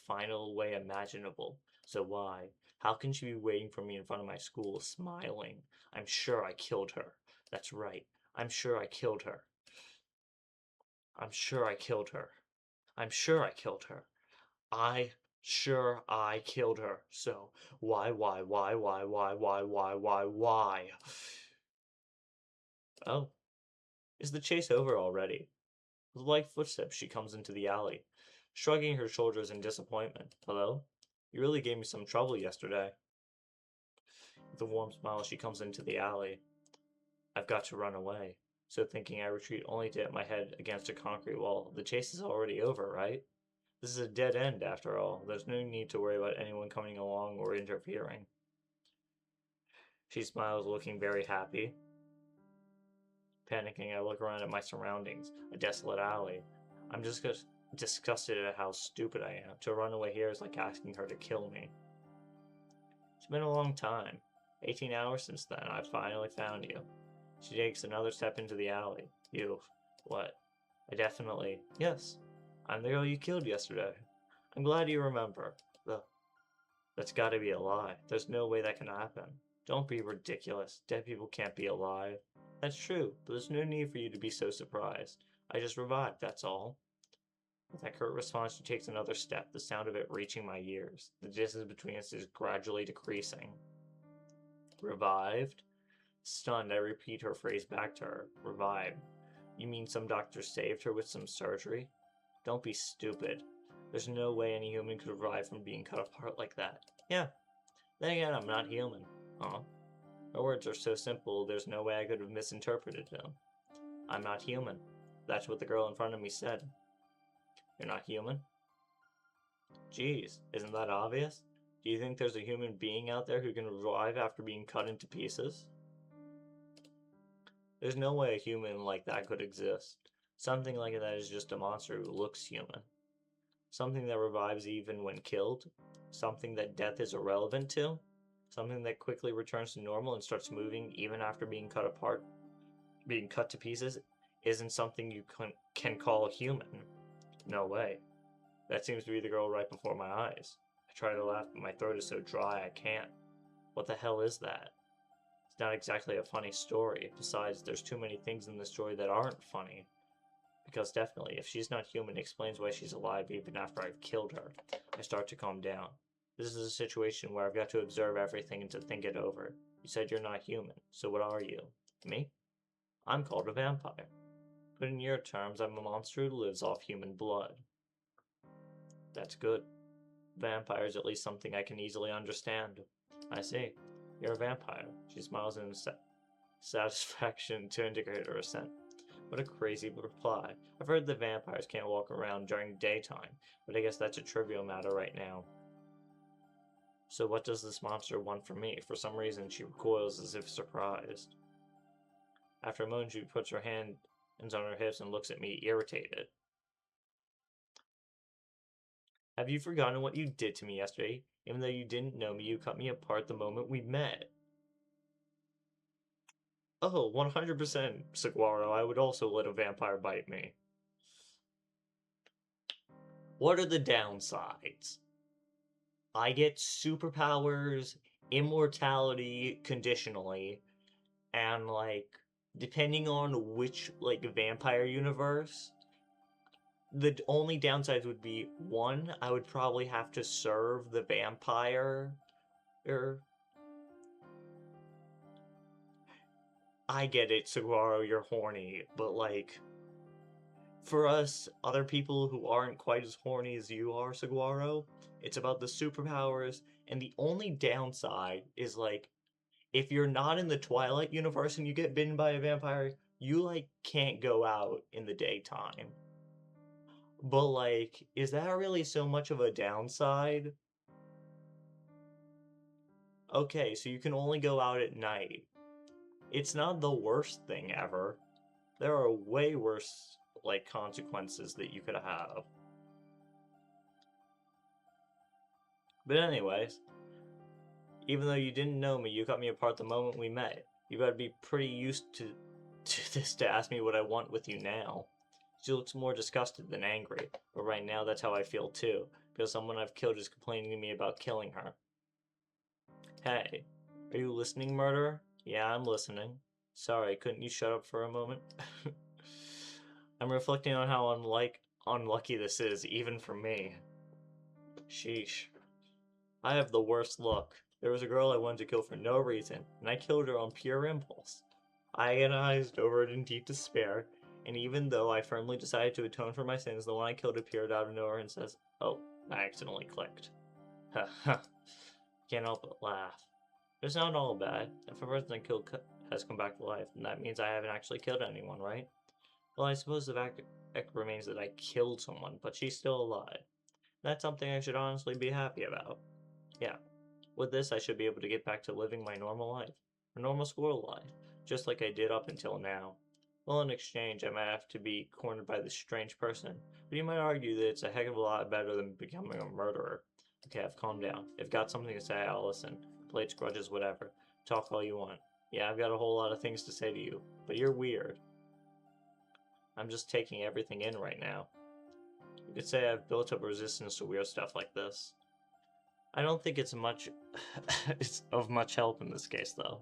Speaker 1: final way imaginable. So why? How can she be waiting for me in front of my school, smiling? I'm sure I killed her. That's right. I'm sure I killed her. I'm sure I killed her. I'm sure I killed her. I killed her. So, why? Oh, is the chase over already? With light footsteps, she comes into the alley, shrugging her shoulders in disappointment. Hello? You really gave me some trouble yesterday. With a warm smile, she comes into the alley. I've got to run away. So thinking, I retreat only to hit my head against a concrete wall. The chase is already over, right? This is a dead end, after all. There's no need to worry about anyone coming along or interfering. She smiles, looking very happy. Panicking, I look around at my surroundings. A desolate alley. I'm just disgusted at how stupid I am. To run away here is like asking her to kill me. It's been a long time. 18 hours since then. I finally found you. She takes another step into the alley. You. What? Yes. I'm the girl you killed yesterday. I'm glad you remember. That's gotta be a lie. There's no way that can happen. Don't be ridiculous. Dead people can't be alive. That's true, but there's no need for you to be so surprised. I just revived, that's all. With that curt response, she takes another step, the sound of it reaching my ears. The distance between us is gradually decreasing. Revived? Stunned, I repeat her phrase back to her. Revived. You mean some doctor saved her with some surgery? Don't be stupid. There's no way any human could revive from being cut apart like that. Yeah. Then again, I'm not human. Huh? Her words are so simple, there's no way I could have misinterpreted them. I'm not human. That's what the girl in front of me said. You're not human? Geez, isn't that obvious? Do you think there's a human being out there who can revive after being cut into pieces? There's no way a human like that could exist. Something like that is just a monster who looks human. Something that revives even when killed. Something that death is irrelevant to. Something that quickly returns to normal and starts moving even after being cut apart, being cut to pieces, isn't something you can call human. No way. That seems to be the girl right before my eyes. I try to laugh, but my throat is so dry I can't. What the hell is that? It's not exactly a funny story. Besides, there's too many things in the story that aren't funny. Because definitely, if she's not human, it explains why she's alive even after I've killed her. I start to calm down. This is a situation where I've got to observe everything and to think it over. You said you're not human, so what are you? Me? I'm called a vampire. But in your terms, I'm a monster who lives off human blood. That's good. Vampire is at least something I can easily understand. I see. You're a vampire. She smiles in satisfaction to indicate her assent. What a crazy reply. I've heard that vampires can't walk around during daytime, but I guess that's a trivial matter right now. So what does this monster want from me? For some reason, she recoils as if surprised. After a moment, she puts her hands on her hips and looks at me, irritated. Have you forgotten what you did to me yesterday? Even though you didn't know me, you cut me apart the moment we met. Oh, 100%, Saguaro. I would also let a vampire bite me. What are the downsides? I get superpowers, immortality conditionally, and depending on which vampire universe, the only downsides would be one, I would probably have to serve the vampire. I get it, Saguaro, you're horny, but for us, other people who aren't quite as horny as you are, Saguaro, it's about the superpowers, and the only downside is, if you're not in the Twilight universe and you get bitten by a vampire, you, can't go out in the daytime. But, is that really so much of a downside? Okay, so you can only go out at night. It's not the worst thing ever. There are way worse, consequences that you could have. But anyways, even though you didn't know me, you cut me apart the moment we met. You gotta be pretty used to this to ask me what I want with you now. She looks more disgusted than angry, but right now that's how I feel too, because someone I've killed is complaining to me about killing her. Hey, are you listening, murderer? Yeah, I'm listening. Sorry, couldn't you shut up for a moment? I'm reflecting on how unlucky this is, even for me. Sheesh. I have the worst luck. There was a girl I wanted to kill for no reason, and I killed her on pure impulse. I agonized over it in deep despair, and even though I firmly decided to atone for my sins, the one I killed appeared out of nowhere and says, "Oh, I accidentally clicked." Ha ha. Can't help but laugh. It's not all bad. If a person I killed has come back to life, then that means I haven't actually killed anyone, right? Well, I suppose the fact remains that I killed someone, but she's still alive. That's something I should honestly be happy about. Yeah. With this, I should be able to get back to living my normal life. A normal school life. Just like I did up until now. Well, in exchange, I might have to be cornered by this strange person. But you might argue that it's a heck of a lot better than becoming a murderer. Okay, I've calmed down. If you've got something to say, I'll listen. Complaints, grudges, whatever. Talk all you want. Yeah, I've got a whole lot of things to say to you. But you're weird. I'm just taking everything in right now. You could say I've built up resistance to weird stuff like this. I don't think it's much it's of much help in this case, though.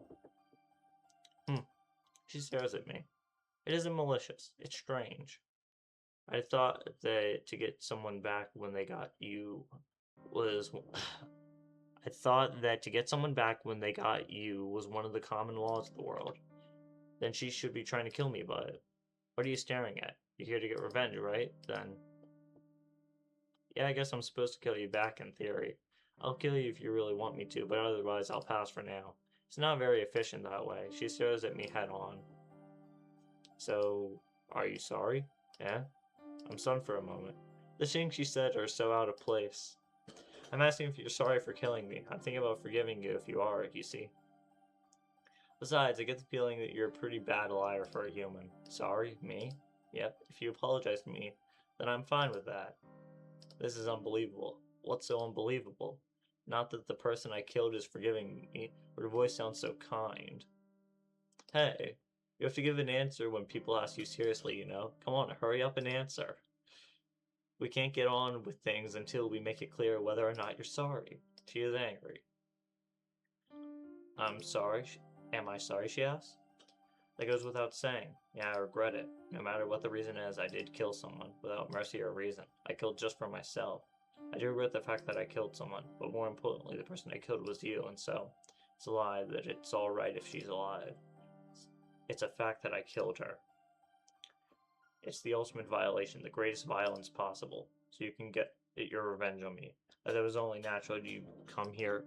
Speaker 1: She stares at me. It isn't malicious. It's strange. I thought that to get someone back when they got you was... I thought that to get someone back when they got you was one of the common laws of the world. Then she should be trying to kill me, but... What are you staring at? You're here to get revenge, right? Then... Yeah, I guess I'm supposed to kill you back in theory. I'll kill you if you really want me to, but otherwise I'll pass for now. It's not very efficient that way. She stares at me head on. So, are you sorry? Yeah? I'm stunned for a moment. The things she said are so out of place. I'm asking if you're sorry for killing me. I'm thinking about forgiving you if you are, you see. Besides, I get the feeling that you're a pretty bad liar for a human. Sorry? Me? Yep. If you apologize to me, then I'm fine with that. This is unbelievable. What's so unbelievable? Not that the person I killed is forgiving me, but her voice sounds so kind. Hey, you have to give an answer when people ask you seriously, you know? Come on, hurry up and answer. We can't get on with things until we make it clear whether or not you're sorry. She is angry. I'm sorry? Am I sorry, she asks? That goes without saying. Yeah, I regret it. No matter what the reason is, I did kill someone, without mercy or reason. I killed just for myself. I do regret the fact that I killed someone, but more importantly, the person I killed was you, and so, it's a lie that it's alright if she's alive. It's a fact that I killed her. It's the ultimate violation, the greatest violence possible, so you can get your revenge on me. As it was only natural you'd come here,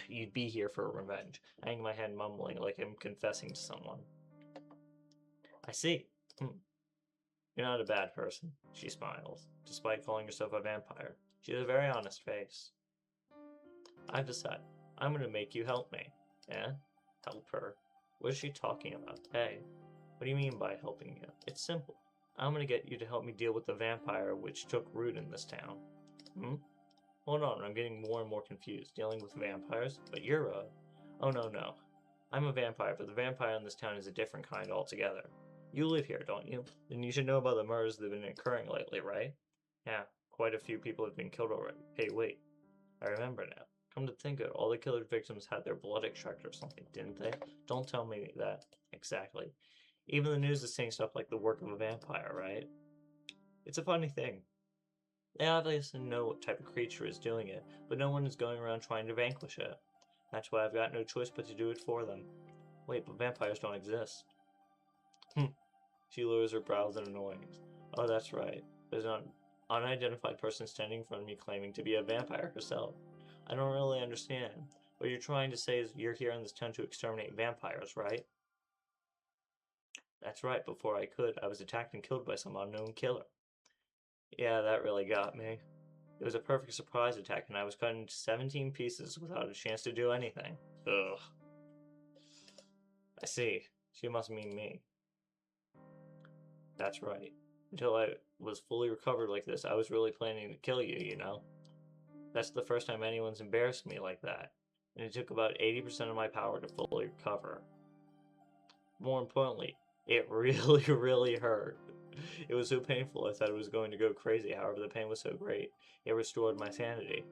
Speaker 1: you'd be here for revenge. I hang my head mumbling like I'm confessing to someone. I see. You're not a bad person, she smiles, despite calling herself a vampire. She has a very honest face. I've decided. I'm gonna make you help me. Yeah? Help her? What is she talking about? Hey, what do you mean by helping you? It's simple. I'm gonna get you to help me deal with the vampire which took root in this town. Hold on, I'm getting more and more confused. Dealing with vampires? But you're a... Oh, no. I'm a vampire, but the vampire in this town is a different kind altogether. You live here, don't you? Then you should know about the murders that have been occurring lately, right? Yeah, quite a few people have been killed already. Hey, wait. I remember now. Come to think of it, all the killer victims had their blood extracted or something, didn't they? Don't tell me that. Exactly. Even the news is saying stuff like the work of a vampire, right? It's a funny thing. They obviously know what type of creature is doing it, but no one is going around trying to vanquish it. That's why I've got no choice but to do it for them. Wait, but vampires don't exist. She lowers her brows in annoyance. Oh, that's right. There's an unidentified person standing in front of me claiming to be a vampire herself. I don't really understand. What you're trying to say is you're here in this town to exterminate vampires, right? That's right, before I could, I was attacked and killed by some unknown killer. Yeah, that really got me. It was a perfect surprise attack, and I was cut into 17 pieces without a chance to do anything. Ugh. I see. She must mean me. That's right. Until I was fully recovered like this, I was really planning to kill you, you know? That's the first time anyone's embarrassed me like that, and it took about 80% of my power to fully recover. More importantly, it really, really hurt. It was so painful I thought it was going to go crazy, however the pain was so great, it restored my sanity.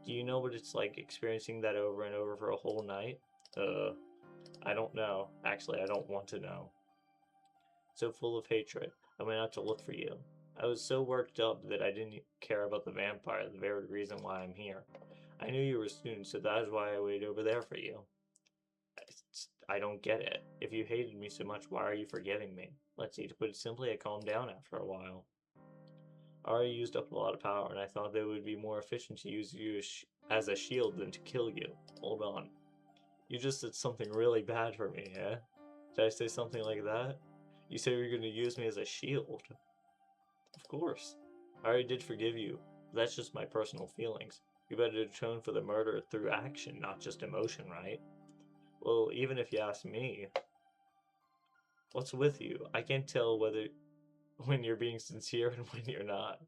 Speaker 1: Do you know what it's like experiencing that over and over for a whole night? I don't know. Actually, I don't want to know. So full of hatred, I went out to look for you. I was so worked up that I didn't care about the vampire, the very reason why I'm here. I knew you were soon, so that is why I waited over there for you. I don't get it. If you hated me so much, why are you forgetting me? Let's see, to put it simply, I calmed down after a while. I already used up a lot of power, and I thought that it would be more efficient to use you as a shield than to kill you. Hold on. You just did something really bad for me, eh? Did I say something like that? You said you were going to use me as a shield. Of course. I already did forgive you. But that's just my personal feelings. You better atone for the murder through action, not just emotion, right? Well, even if you ask me, what's with you? I can't tell whether when you're being sincere and when you're not.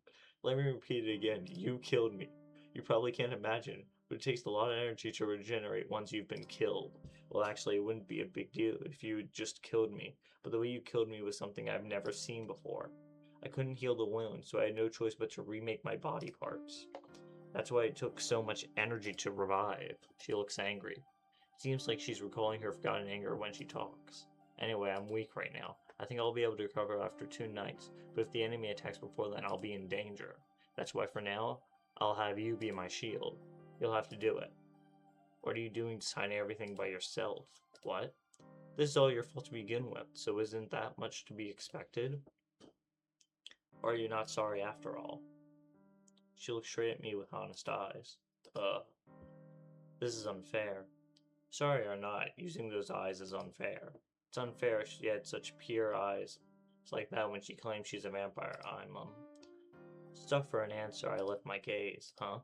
Speaker 1: Let me repeat it again. You killed me. You probably can't imagine, but it takes a lot of energy to regenerate once you've been killed. Well, actually, it wouldn't be a big deal if you just killed me, but the way you killed me was something I've never seen before. I couldn't heal the wound, so I had no choice but to remake my body parts. That's why it took so much energy to revive. She looks angry. Seems like she's recalling her forgotten anger when she talks. Anyway, I'm weak right now. I think I'll be able to recover after 2 nights, but if the enemy attacks before then, I'll be in danger. That's why for now, I'll have you be my shield. You'll have to do it. What are you doing deciding everything by yourself? What? This is all your fault to begin with, so isn't that much to be expected? Or are you not sorry after all? She looked straight at me with honest eyes. This is unfair. Sorry or not, using those eyes is unfair. It's unfair she had such pure eyes. It's like that when she claims she's a vampire. I'm, Stuck for an answer, I lift my gaze. Huh?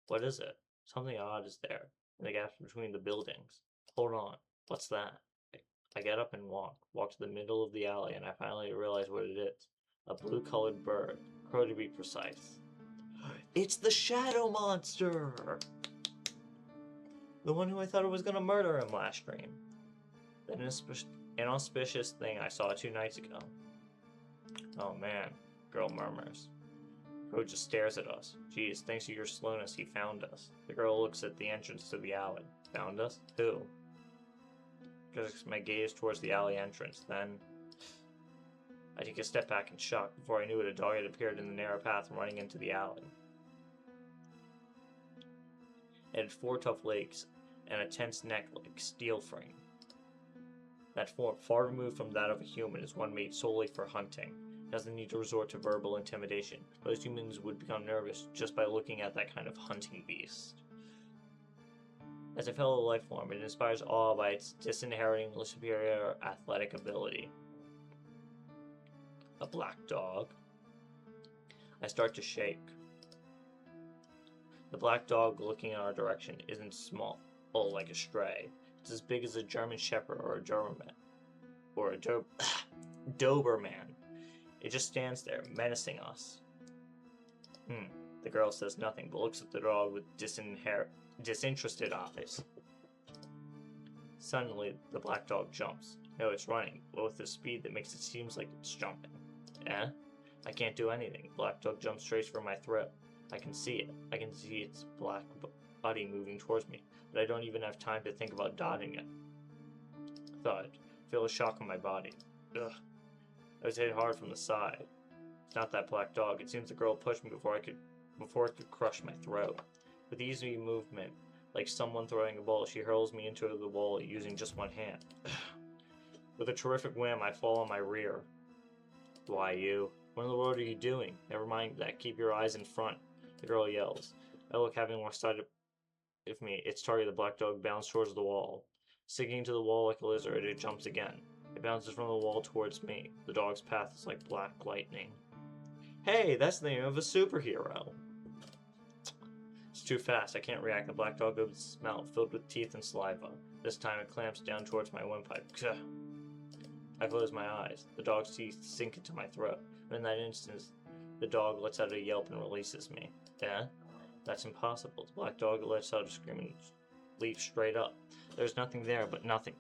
Speaker 1: What is it? Something odd is there, in the gaps between the buildings. Hold on. What's that? I get up and walk to the middle of the alley, and I finally realize what it is. A blue-colored bird. Crow to be precise. It's the shadow monster! The one who I thought was gonna murder him last stream. That inauspicious thing I saw 2 nights ago. Oh man, girl murmurs. Crow just stares at us. Geez, thanks to your slowness, he found us. The girl looks at the entrance to the alley. Found us? Who? Directs my gaze towards the alley entrance, then I take a step back in shock. Before I knew it, a dog had appeared in the narrow path running into the alley. It had 4 tough legs and a tense neck like steel frame. That form, far removed from that of a human, is one made solely for hunting. It doesn't need to resort to verbal intimidation. Most humans would become nervous just by looking at that kind of hunting beast. As a fellow life form, it inspires awe by its disinheritingly superior athletic ability. A black dog. I start to shake. The black dog looking in our direction isn't small, like a stray. It's as big as a German Shepherd or a Doberman. Or a Doberman. It just stands there, menacing us. The girl says nothing, but looks at the dog with disinterested eyes. Suddenly, the black dog jumps. No, it's running, but with a speed that makes it seem like it's jumping. I can't do anything. The black dog jumps straight for my throat. I can see it. I can see its black body moving towards me, but I don't even have time to think about dodging it. Thud. Feel a shock in my body. Ugh. I was hit hard from the side. It's not that black dog. It seems the girl pushed me before it could crush my throat. With easy movement, like someone throwing a ball, she hurls me into the wall using just one hand. With a terrific wham, I fall on my rear. Why, you? What in the world are you doing? Never mind that. Keep your eyes in front. The girl yells. I look, having lost sight of me. Its target, the black dog, bounced towards the wall. Sticking to the wall like a lizard, it jumps again. It bounces from the wall towards me. The dog's path is like black lightning. Hey, that's the name of a superhero. It's too fast. I can't react. The black dog opens its mouth, filled with teeth and saliva. This time it clamps down towards my windpipe. Gah. I close my eyes. The dog's teeth sink into my throat. And in that instant, the dog lets out a yelp and releases me. That's impossible. The black dog lets out a scream and leaps straight up. There's nothing there but nothing.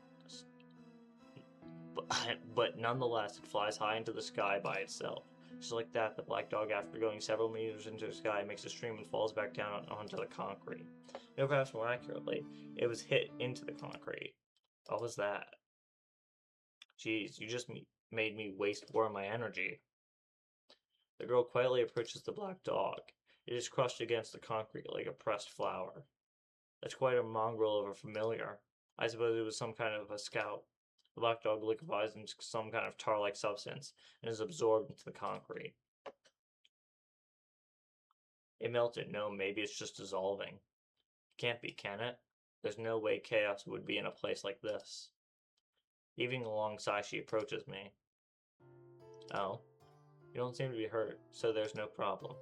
Speaker 1: But nonetheless, it flies high into the sky by itself. Just like that, the black dog, after going several meters into the sky, makes a stream and falls back down onto the concrete. No, perhaps more accurately, it was hit into the concrete. What was that? Jeez, you just made me waste more of my energy. The girl quietly approaches the black dog. It is crushed against the concrete like a pressed flower. That's quite a mongrel of a familiar. I suppose it was some kind of a scout. The black dog liquefies into some kind of tar-like substance and is absorbed into the concrete. It melted. No, maybe it's just dissolving. It can't be, can it? There's no way chaos would be in a place like this. Heaving alongside, she approaches me. Oh, you don't seem to be hurt, so there's no problem.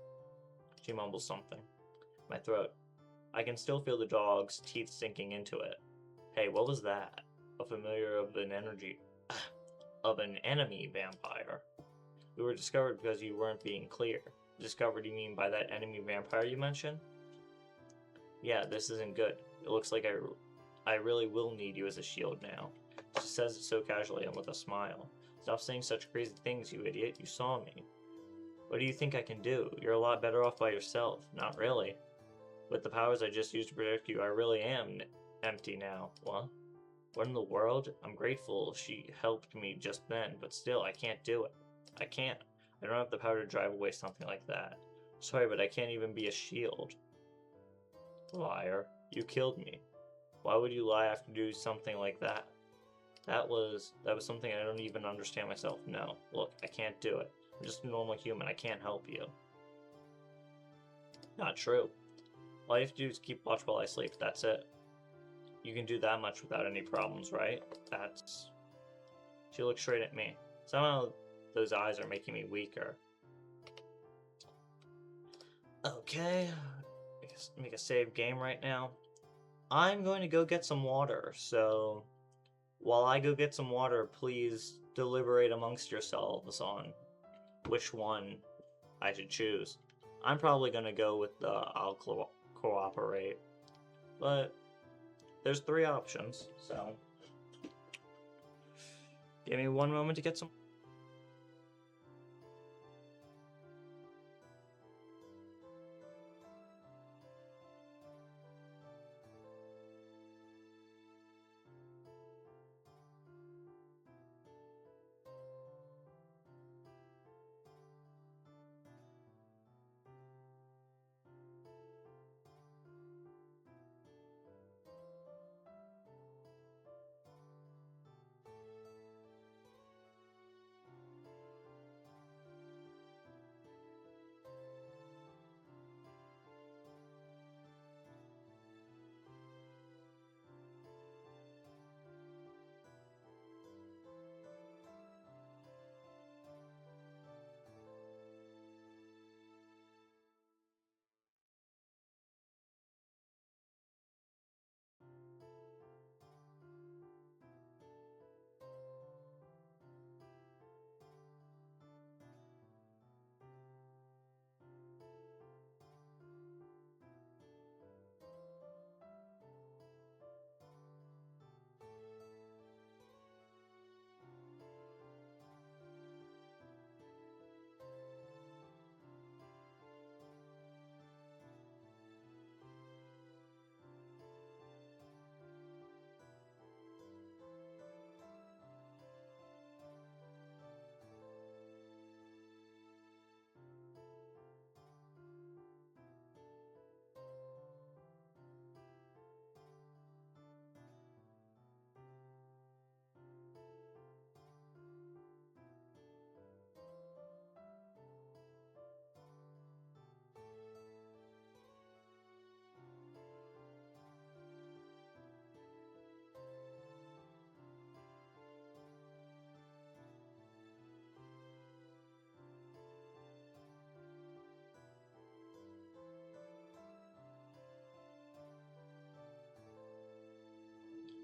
Speaker 1: She mumbles something. My throat. I can still feel the dog's teeth sinking into it. Hey, what was that? A familiar of an enemy vampire. We were discovered because you weren't being clear. Discovered, you mean by that enemy vampire you mentioned? Yeah, this isn't good. It looks like I really will need you as a shield now. She says it so casually and with a smile. Stop saying such crazy things, you idiot. You saw me. What do you think I can do? You're a lot better off by yourself. Not really. With the powers I just used to protect you, I really am empty now. What? What in the world? I'm grateful she helped me just then, but still, I can't do it. I can't. I don't have the power to drive away something like that. Sorry, but I can't even be a shield. Liar. You killed me. Why would you lie after doing something like that? That was something I don't even understand myself. No. Look, I can't do it. I'm just a normal human. I can't help you. Not true. All you have to do is keep watch while I sleep. That's it. You can do that much without any problems, right? That's... She looks straight at me. Somehow those eyes are making me weaker. Okay. Make a save game right now. I'm going to go get some water, so... While I go get some water, please deliberate amongst yourselves on which one I should choose. I'm probably going to go with the I'll cooperate. But there's 3 options, so... Give me one moment to get some...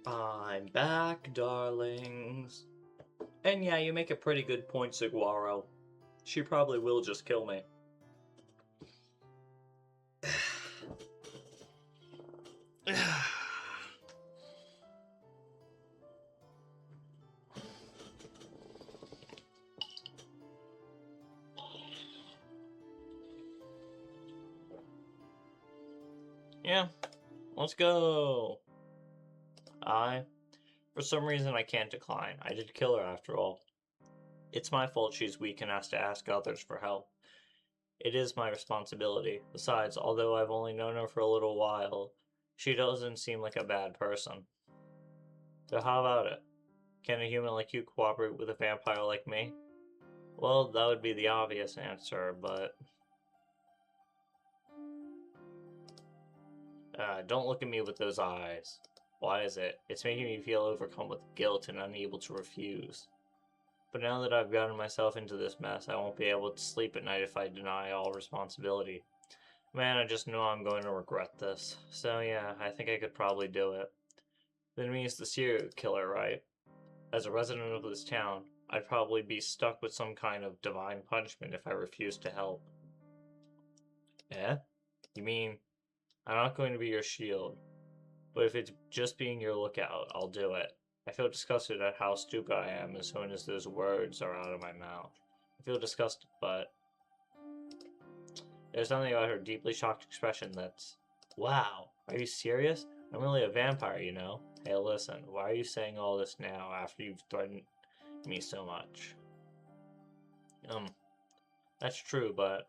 Speaker 1: I'm back, darlings. And yeah, you make a pretty good point, Saguaro. She probably will just kill me. Yeah, let's go. For some reason, I can't decline. I did kill her after all. It's my fault she's weak and has to ask others for help. It is my responsibility. Besides, although I've only known her for a little while, she doesn't seem like a bad person. So how about it? Can a human like you cooperate with a vampire like me? Well, that would be the obvious answer, but... don't look at me with those eyes. Why is it? It's making me feel overcome with guilt and unable to refuse. But now that I've gotten myself into this mess, I won't be able to sleep at night if I deny all responsibility. Man, I just know I'm going to regret this. So yeah, I think I could probably do it. Then means the serial killer, right? As a resident of this town, I'd probably be stuck with some kind of divine punishment if I refused to help. Eh? You mean, I'm not going to be your shield, but if it's just being your lookout, I'll do it. I feel disgusted at how stupid I am as soon as those words are out of my mouth. I feel disgusted, but there's something about her deeply shocked expression that's, wow, are you serious? I'm really a vampire, you know? Hey, listen, why are you saying all this now after you've threatened me so much? That's true, but,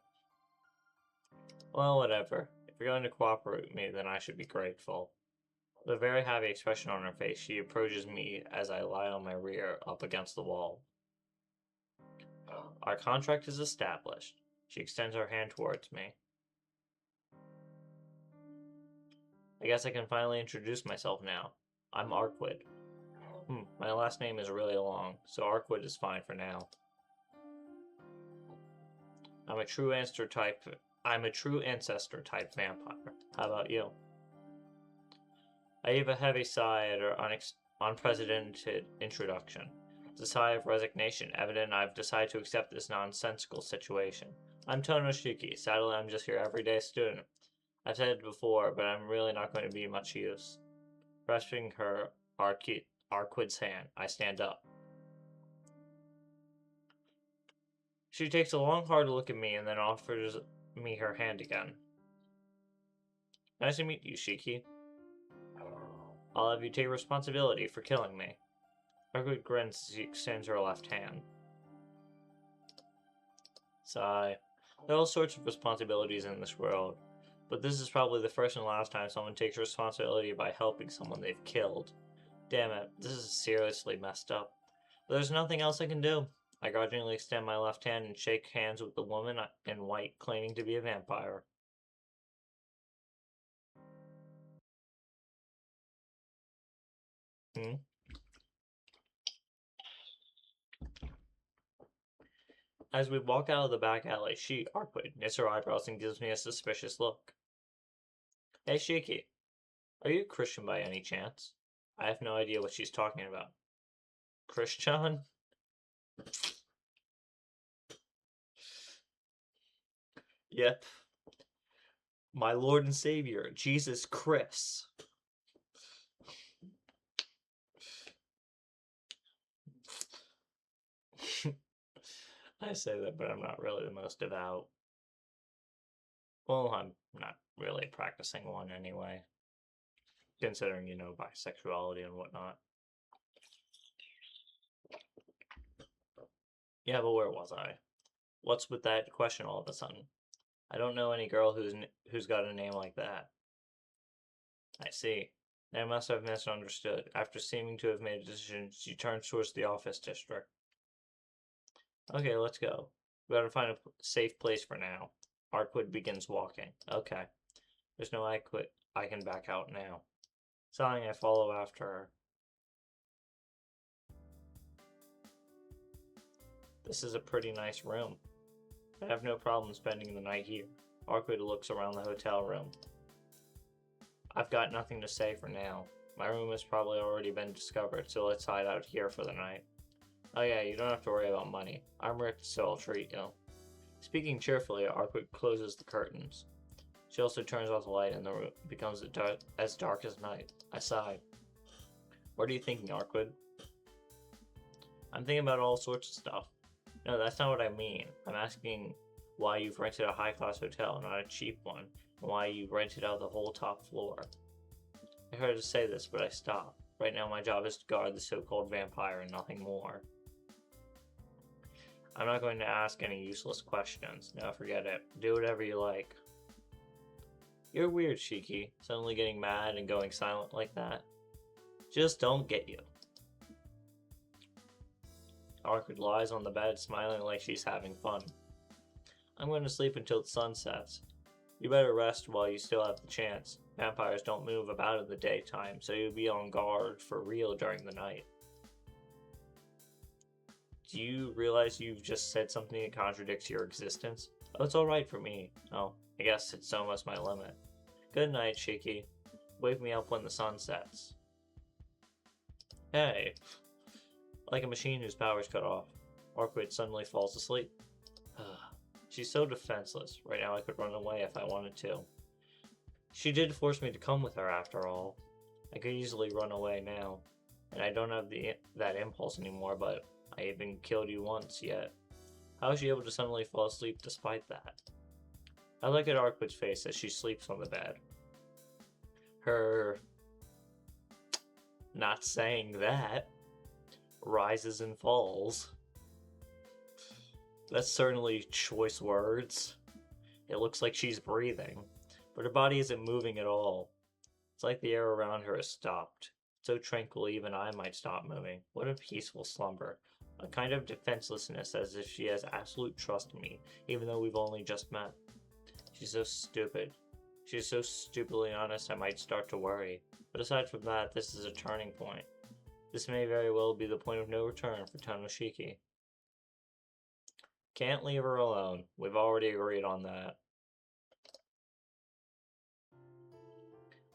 Speaker 1: well, whatever. If you're going to cooperate with me, then I should be grateful. With a very happy expression on her face, she approaches me as I lie on my rear up against the wall. Our contract is established. She extends her hand towards me. I guess I can finally introduce myself now. I'm Arcueid. My last name is really long, so Arcueid is fine for now. I'm a true ancestor type vampire. How about you? I gave a heavy sigh at her unprecedented introduction. It's a sigh of resignation, evident I've decided to accept this nonsensical situation. I'm Tonoshiki. Sadly, I'm just your everyday student. I've said it before, but I'm really not going to be much use. Grasping her Arcueid's hand, I stand up. She takes a long, hard look at me and then offers me her hand again. Nice to meet you, Shiki. I'll have you take responsibility for killing me. Arcueid grins as she extends her left hand. Sigh. There are all sorts of responsibilities in this world, but this is probably the first and last time someone takes responsibility by helping someone they've killed. Damn it, this is seriously messed up. But there's nothing else I can do. I grudgingly extend my left hand and shake hands with the woman in white claiming to be a vampire. As we walk out of the back alley, Arcueid, knits her eyebrows and gives me a suspicious look. Hey, Shiki, are you a Christian by any chance? I have no idea what she's talking about. Christian? Yep. My Lord and Savior, Jesus Christ. I say that, but I'm not really the most devout. Well, I'm not really practicing one anyway. Considering, bisexuality and whatnot. Yeah, but where was I? What's with that question all of a sudden? I don't know any girl who's got a name like that. I see. I must have misunderstood. After seeming to have made a decision, she turns towards the office district. Okay, let's go. We gotta find a safe place for now. Arcueid begins walking. Okay. There's no I can back out now. Sighing, I follow after her. This is a pretty nice room. I have no problem spending the night here. Arcueid looks around the hotel room. I've got nothing to say for now. My room has probably already been discovered, so let's hide out here for the night. Oh yeah, you don't have to worry about money. I'm rich, so I'll treat you. Speaking cheerfully, Arcueid closes the curtains. She also turns off the light and the room becomes as dark as night. I sigh. What are you thinking, Arcueid? I'm thinking about all sorts of stuff. No, that's not what I mean. I'm asking, why you've rented a high-class hotel, not a cheap one, and why you've rented out the whole top floor. I heard her say this, but I stopped. Right now my job is to guard the so-called vampire and nothing more. I'm not going to ask any useless questions. No, forget it. Do whatever you like. You're weird, Shiki. Suddenly getting mad and going silent like that. Just don't get you. Arcueid lies on the bed, smiling like she's having fun. I'm going to sleep until the sun sets. You better rest while you still have the chance. Vampires don't move about in the daytime, so you'll be on guard for real during the night. Do you realize you've just said something that contradicts your existence? Oh, it's alright for me. Oh, I guess it's almost my limit. Good night, Shiki. Wake me up when the sun sets. Hey. Like a machine whose power's cut off, Arcueid suddenly falls asleep. She's so defenseless. Right now I could run away if I wanted to. She did force me to come with her after all. I could easily run away now. And I don't have that impulse anymore, but I haven't killed you once yet. How is she able to suddenly fall asleep despite that? I look at Arcueid's face as she sleeps on the bed. Her not saying that rises and falls. That's certainly choice words. It looks like she's breathing, but her body isn't moving at all. It's like the air around her has stopped. So tranquil even I might stop moving. What a peaceful slumber. A kind of defenselessness, as if she has absolute trust in me, even though we've only just met. She's so stupid. She's so stupidly honest I might start to worry. But aside from that, this is a turning point. This may very well be the point of no return for Tanoshiki. Can't leave her alone. We've already agreed on that.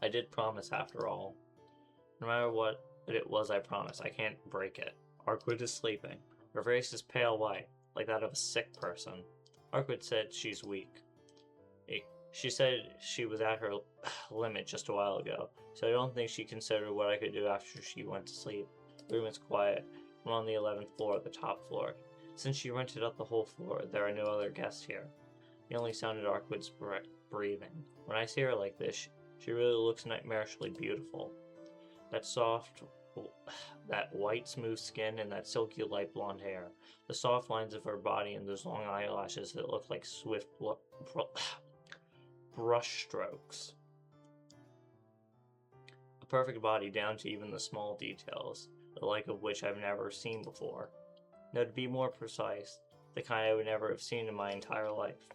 Speaker 1: I did promise after all. No matter what it was I promised, I can't break it. Arcueid is sleeping. Her face is pale white, like that of a sick person. Arcueid said she's weak. She said she was at her limit just a while ago, so I don't think she considered what I could do after she went to sleep. The room is quiet. I'm on the 11th floor, the top floor. Since she rented out the whole floor, there are no other guests here. The only sound is Arcueid's breathing. When I see her like this, she really looks nightmarishly beautiful. That white smooth skin and that silky light blonde hair. The soft lines of her body and those long eyelashes that look like swift brush strokes. A perfect body down to even the small details, the like of which I've never seen before. No, to be more precise, the kind I would never have seen in my entire life.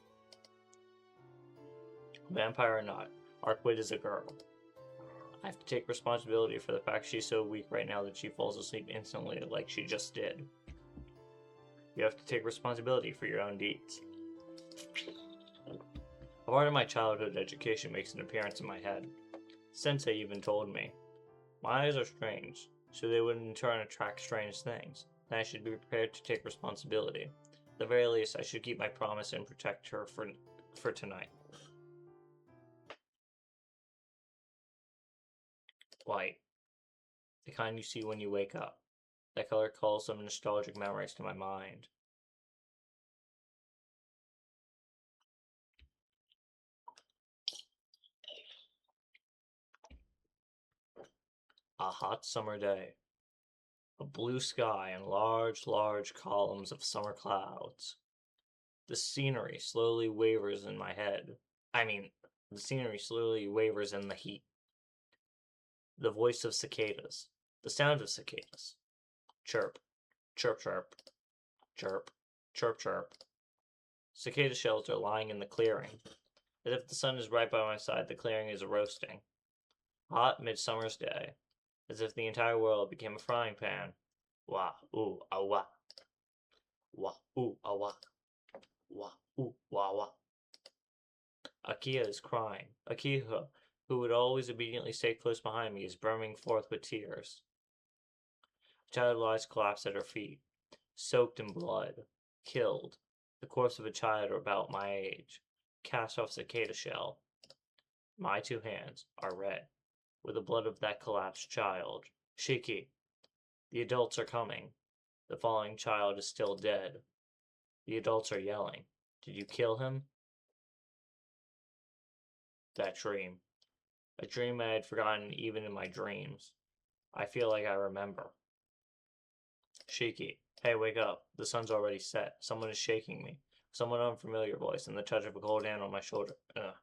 Speaker 1: Vampire or not, Arcueid is a girl. I have to take responsibility for the fact she's so weak right now that she falls asleep instantly like she just did. You have to take responsibility for your own deeds. A part of my childhood education makes an appearance in my head. Sensei even told me, my eyes are strange, so they would in turn attract strange things. Then I should be prepared to take responsibility. At the very least, I should keep my promise and protect her for tonight. White. The kind you see when you wake up. That color calls some nostalgic memories to my mind. A hot summer day. A blue sky and large, large columns of summer clouds. The scenery slowly wavers in my head. The scenery slowly wavers in the heat. The voice of cicadas. The sound of cicadas. Chirp, chirp, chirp, chirp, chirp, chirp. Cicada shells are lying in the clearing. As if the sun is right by my side, the clearing is roasting. Hot midsummer's day. As if the entire world became a frying pan. Wah, ooh, ah, wah. Wah, ooh, ah, wah. Wah, ooh, wah, wah. Akiha is crying. Akiha, who would always obediently stay close behind me, is brimming forth with tears. A child lies collapsed at her feet, soaked in blood, killed. The corpse of a child about my age, cast off cicada shell. My two hands are red with the blood of that collapsed child. Shiki. The adults are coming. The falling child is still dead. The adults are yelling. Did you kill him? That dream. A dream I had forgotten even in my dreams. I feel like I remember. Shiki. Hey, wake up. The sun's already set. Someone is shaking me. Someone unfamiliar voice and the touch of a cold hand on my shoulder. Ugh.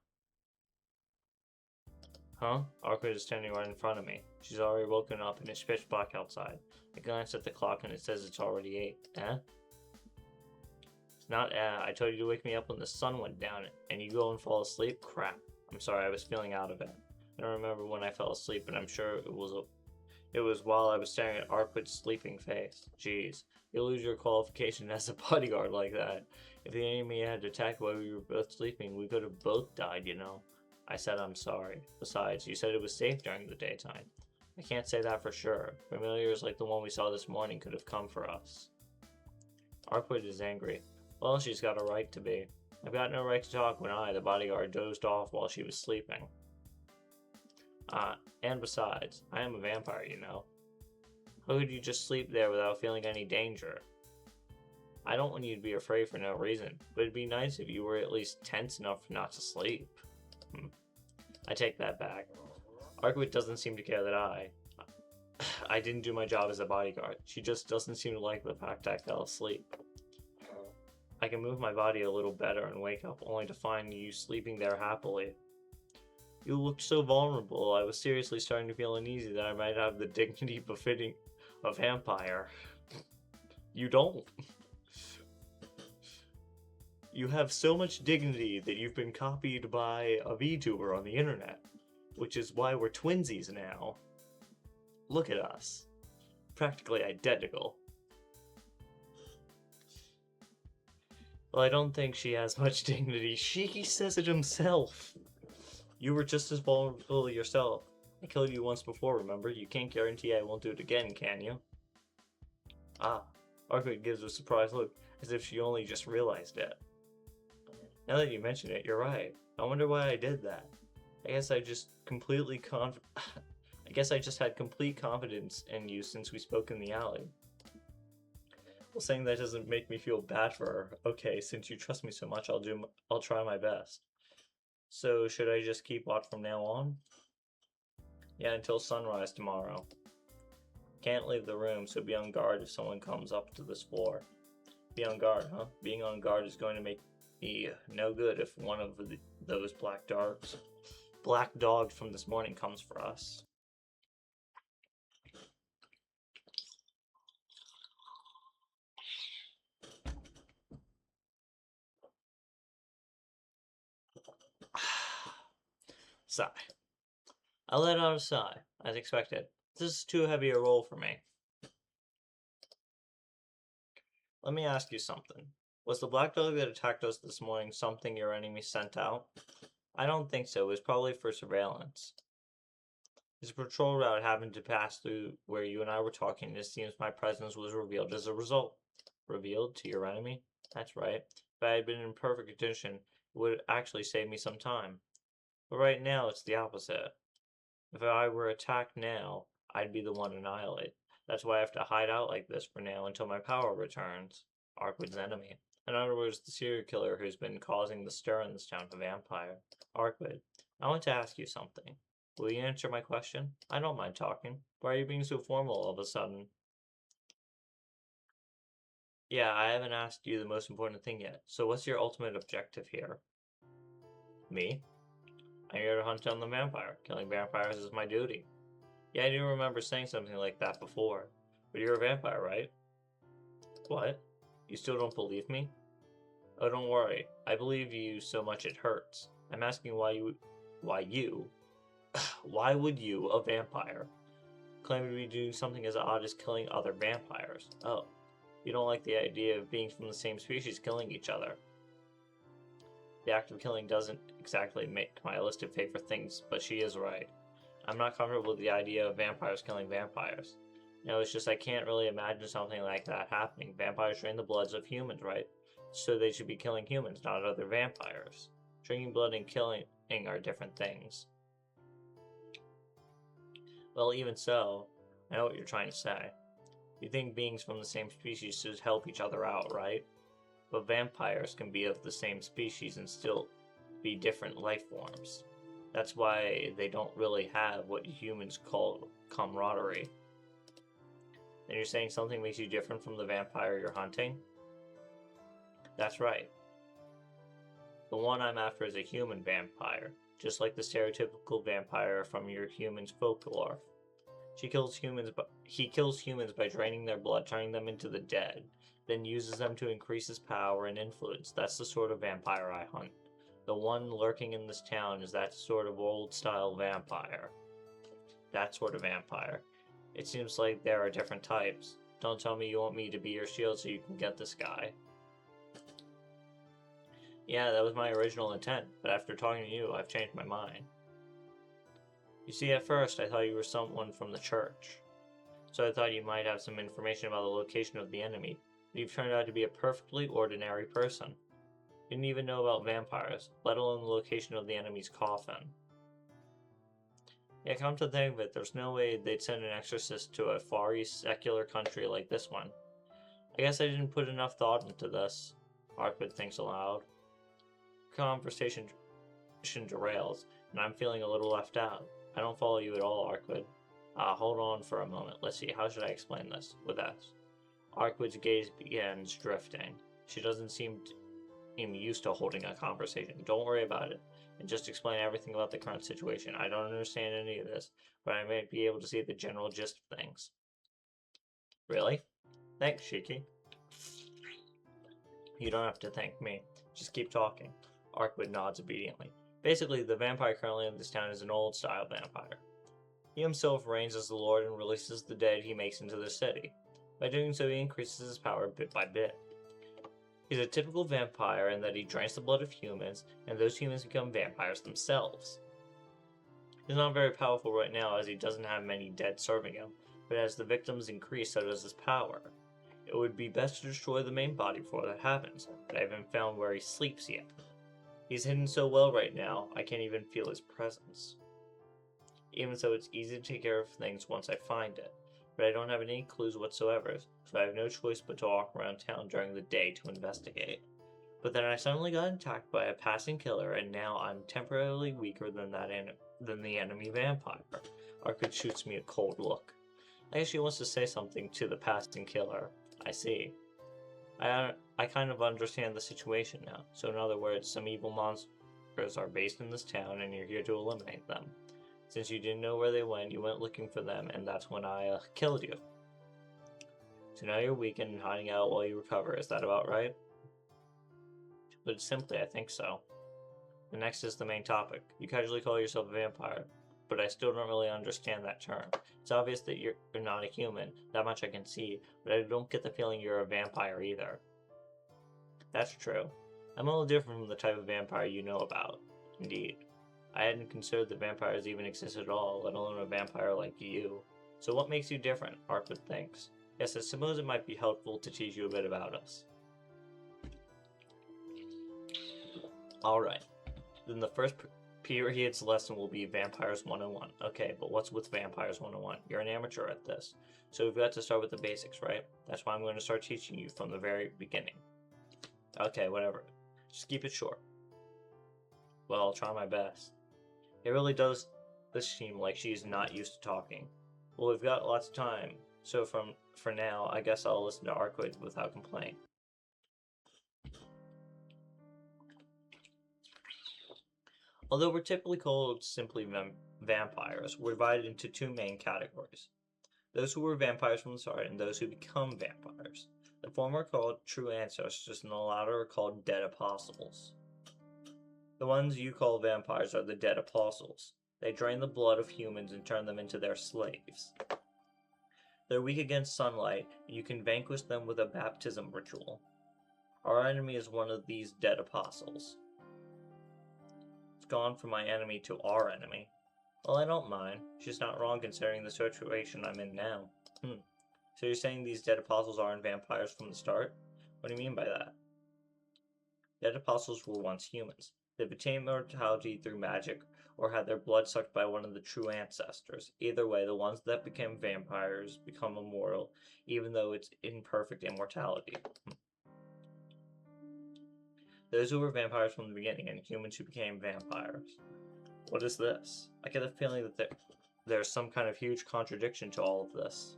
Speaker 1: Huh? Arcueid is standing right in front of me. She's already woken up and it's pitch black outside. I glance at the clock and it says it's already 8. Eh? It's not I told you to wake me up when the sun went down and you go and fall asleep? Crap. I'm sorry, I was feeling out of it. I don't remember when I fell asleep, but I'm sure it was while I was staring at Arcueid's sleeping face. Jeez. You lose your qualification as a bodyguard like that. If the enemy had attacked while we were both sleeping, we could have both died, you know. I said I'm sorry. Besides, you said it was safe during the daytime. I can't say that for sure. Familiars like the one we saw this morning could have come for us. Arcueid is angry. Well, she's got a right to be. I've got no right to talk when I, the bodyguard, dozed off while she was sleeping. And besides, I am a vampire, you know. How could you just sleep there without feeling any danger? I don't want you to be afraid for no reason, but it'd be nice if you were at least tense enough not to sleep. I take that back. Arcueid doesn't seem to care that I didn't do my job as a bodyguard. She just doesn't seem to like the fact I fell asleep. I can move my body a little better and wake up only to find you sleeping there happily. You looked so vulnerable, I was seriously starting to feel uneasy that I might have the dignity befitting a vampire. You don't. You have so much dignity that you've been copied by a VTuber on the internet, which is why we're twinsies now. Look at us. Practically identical. Well, I don't think she has much dignity. Shiki says it himself. You were just as vulnerable yourself. I killed you once before, remember? You can't guarantee I won't do it again, can you? Arcueid gives a surprised look, as if she only just realized it. Now that you mention it, you're right. I wonder why I did that. I guess I just had complete confidence in you since we spoke in the alley. Well, saying that doesn't make me feel bad for her. Okay, since you trust me so much, I'll try my best. So, should I just keep watch from now on? Yeah, until sunrise tomorrow. Can't leave the room, so be on guard if someone comes up to this floor. Be on guard, huh? Being on guard is going to make me no good if one of those black dogs from this morning comes for us. Sigh. I let out a sigh, as expected. This is too heavy a role for me. Let me ask you something. Was the black dog that attacked us this morning something your enemy sent out? I don't think so. It was probably for surveillance. His patrol route happened to pass through where you and I were talking, and it seems my presence was revealed as a result. Revealed to your enemy? That's right. If I had been in perfect condition, it would actually save me some time. But right now, it's the opposite. If I were attacked now, I'd be the one annihilated. That's why I have to hide out like this for now until my power returns. Arcueid's enemy. In other words, the serial killer who's been causing the stir in this town, a vampire. Arcueid, I want to ask you something. Will you answer my question? I don't mind talking. Why are you being so formal all of a sudden? Yeah, I haven't asked you the most important thing yet. So what's your ultimate objective here? Me? I'm here to hunt down the vampire. Killing vampires is my duty. Yeah, I do remember saying something like that before. But you're a vampire, right? What? You still don't believe me? Oh, don't worry. I believe you so much it hurts. I'm asking why would you, a vampire, claim to be doing something as odd as killing other vampires? Oh, you don't like the idea of beings from the same species killing each other. The act of killing doesn't exactly make my list of favorite things, but she is right. I'm not comfortable with the idea of vampires killing vampires. No, it's just I can't really imagine something like that happening. Vampires drain the bloods of humans, right? So they should be killing humans, not other vampires. Drinking blood and killing are different things. Well, even so, I know what you're trying to say. You think beings from the same species should help each other out, right? but vampires can be of the same species and still be different life forms. That's why they don't really have what humans call camaraderie. And you're saying something makes you different from the vampire you're hunting? That's right. The one I'm after is a human vampire, just like the stereotypical vampire from your human's folklore. He kills humans by draining their blood, turning them into the dead, then uses them to increase his power and influence. That's the sort of vampire I hunt. The one lurking in this town is that sort of old-style vampire. That sort of vampire. It seems like there are different types. Don't tell me you want me to be your shield so you can get this guy. Yeah, that was my original intent, but after talking to you, I've changed my mind. You see, at first, I thought you were someone from the church. So I thought you might have some information about the location of the enemy, but you've turned out to be a perfectly ordinary person. You didn't even know about vampires, let alone the location of the enemy's coffin. Yeah, come to think of it, there's no way they'd send an exorcist to a far east secular country like this one. I guess I didn't put enough thought into this. Arcueid thinks aloud. Conversation derails, and I'm feeling a little left out. I don't follow you at all, Arcueid. Hold on for a moment. Let's see, how should I explain this? With S. Arcueid's gaze begins drifting. She doesn't seem used to holding a conversation. Don't worry about it, and just explain everything about the current situation. I don't understand any of this, but I might be able to see the general gist of things. Really? Thanks, Shiki. You don't have to thank me. Just keep talking. Arcueid nods obediently. Basically, the vampire currently in this town is an old-style vampire. He himself reigns as the Lord and releases the dead he makes into the city. By doing so, he increases his power bit by bit. He's a typical vampire in that he drains the blood of humans, and those humans become vampires themselves. He's not very powerful right now as he doesn't have many dead serving him, but as the victims increase, so does his power. It would be best to destroy the main body before that happens, but I haven't found where he sleeps yet. He's hidden so well right now, I can't even feel his presence. Even so, it's easy to take care of things once I find it, but I don't have any clues whatsoever, so I have no choice but to walk around town during the day to investigate. But then I suddenly got attacked by a passing killer, and now I'm temporarily weaker than the enemy vampire. Arcueid shoots me a cold look. I guess she wants to say something to the passing killer. I see. I kind of understand the situation now. So in other words, some evil monsters are based in this town and you're here to eliminate them. Since you didn't know where they went, you went looking for them, and that's when I killed you. So now you're weakened and hiding out while you recover, is that about right? But simply, I think so. The next is the main topic. You casually call yourself a vampire, but I still don't really understand that term. It's obvious that you're not a human, that much I can see, but I don't get the feeling you're a vampire either. That's true. I'm a little different from the type of vampire you know about. Indeed. I hadn't considered that vampires even exist at all, let alone a vampire like you. So what makes you different? Arcueid thinks. Yes, I suppose it might be helpful to teach you a bit about us. Alright. Then the first period's lesson will be Vampires 101. Okay, but what's with Vampires 101? You're an amateur at this, so we've got to start with the basics, right? That's why I'm going to start teaching you from the very beginning. Okay, whatever. Just keep it short. Well, I'll try my best. It really does seem like she's not used to talking. Well, we've got lots of time, so for now, I guess I'll listen to Arcueid without complaint. Although we're typically called simply vampires, we're divided into two main categories. Those who were vampires from the start and those who become vampires. The former are called true ancestors and the latter are called dead apostles. The ones you call vampires are the dead apostles. They drain the blood of humans and turn them into their slaves. They're weak against sunlight, and you can vanquish them with a baptism ritual. Our enemy is one of these dead apostles. It's gone from my enemy to our enemy. Well, I don't mind. She's not wrong considering the situation I'm in now. So you're saying these dead apostles aren't vampires from the start? What do you mean by that? Dead apostles were once humans. They obtained immortality through magic, or had their blood sucked by one of the true ancestors. Either way, the ones that became vampires become immortal, even though it's imperfect immortality. Those who were vampires from the beginning and humans who became vampires. What is this? I get a feeling that there's some kind of huge contradiction to all of this.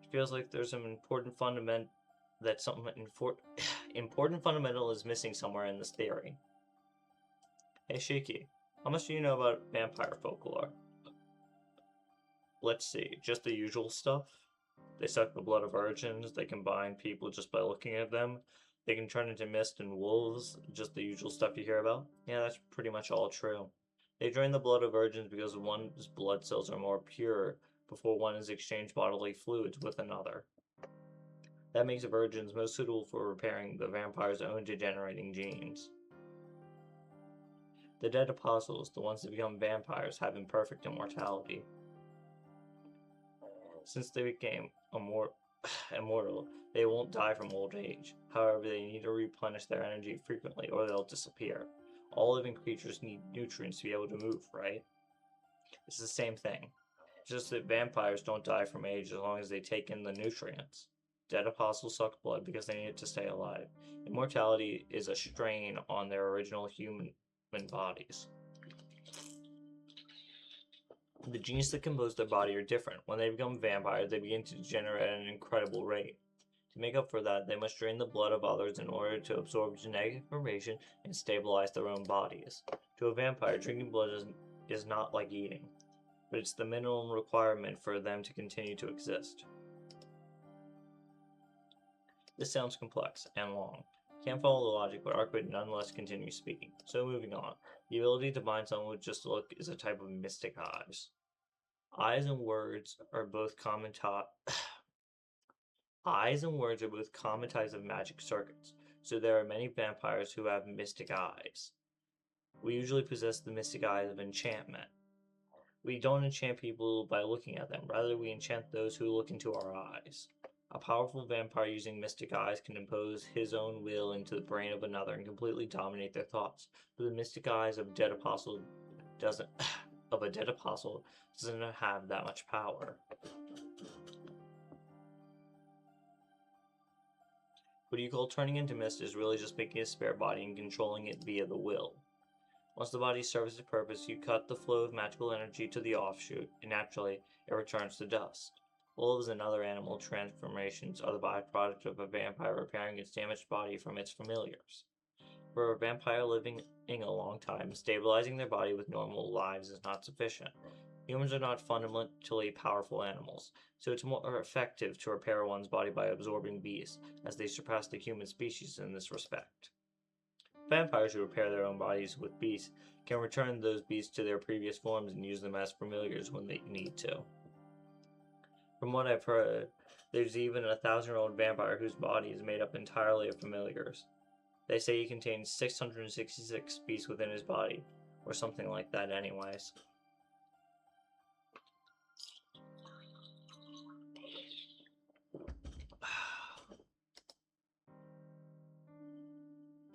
Speaker 1: It feels like there's some important important fundamental is missing somewhere in this theory. Hey Shiki, how much do you know about vampire folklore? Let's see, just the usual stuff? They suck the blood of virgins, they can bind people just by looking at them, they can turn into mist and wolves, just the usual stuff you hear about? Yeah, that's pretty much all true. They drain the blood of virgins because one's blood cells are more pure before one has exchanged bodily fluids with another. That makes virgins most suitable for repairing the vampire's own degenerating genes. The dead apostles, the ones that become vampires, have imperfect immortality. Since they became immortal, they won't die from old age. However, they need to replenish their energy frequently or they'll disappear. All living creatures need nutrients to be able to move, right? It's the same thing. It's just that vampires don't die from age as long as they take in the nutrients. Dead apostles suck blood because they need it to stay alive. Immortality is a strain on their original human bodies. The genes that compose their body are different. When they become vampires, they begin to degenerate at an incredible rate. To make up for that, they must drain the blood of others in order to absorb genetic information and stabilize their own bodies. To a vampire, drinking blood is not like eating, but it's the minimum requirement for them to continue to exist. This sounds complex and long. Can't follow the logic, but Arcueid nonetheless continues speaking. So moving on. The ability to bind someone with just a look is a type of mystic eyes. Eyes and words are both common types of magic circuits, so there are many vampires who have mystic eyes. We usually possess the mystic eyes of enchantment. We don't enchant people by looking at them, rather we enchant those who look into our eyes. A powerful vampire using mystic eyes can impose his own will into the brain of another and completely dominate their thoughts, but the mystic eyes of a dead apostle doesn't have that much power. What you call turning into mist is really just making a spare body and controlling it via the will. Once the body serves its purpose, you cut the flow of magical energy to the offshoot, and naturally, it returns to dust. Wolves and other animal transformations are the byproduct of a vampire repairing its damaged body from its familiars. For a vampire living a long time, stabilizing their body with normal lives is not sufficient. Humans are not fundamentally powerful animals, so it's more effective to repair one's body by absorbing beasts, as they surpass the human species in this respect. Vampires who repair their own bodies with beasts can return those beasts to their previous forms and use them as familiars when they need to. From what I've heard, there's even a 1,000-year-old vampire whose body is made up entirely of familiars. They say he contains 666 beasts within his body, or something like that anyways.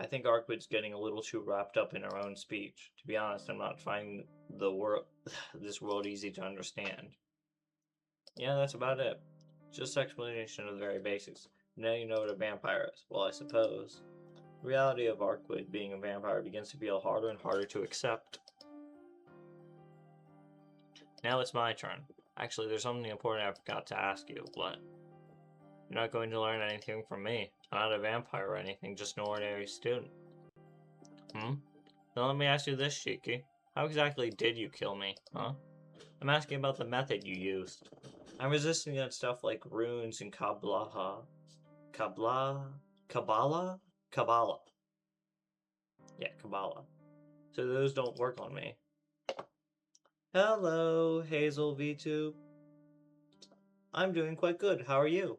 Speaker 1: I think Arcueid's getting a little too wrapped up in her own speech. To be honest, I'm not finding this world easy to understand. Yeah, that's about it. Just explanation of the very basics. Now you know what a vampire is. Well, I suppose. The reality of Arcueid being a vampire begins to feel harder and harder to accept. Now it's my turn. Actually, there's something important I forgot to ask you. What? You're not going to learn anything from me. I'm not a vampire or anything, just an ordinary student. Then let me ask you this, Shiki. How exactly did you kill me, huh? I'm asking about the method you used. I'm resisting against stuff like runes and Kabbalah. Yeah, Kabbalah. So those don't work on me. Hello, Hazel VTube. I'm doing quite good. How are you?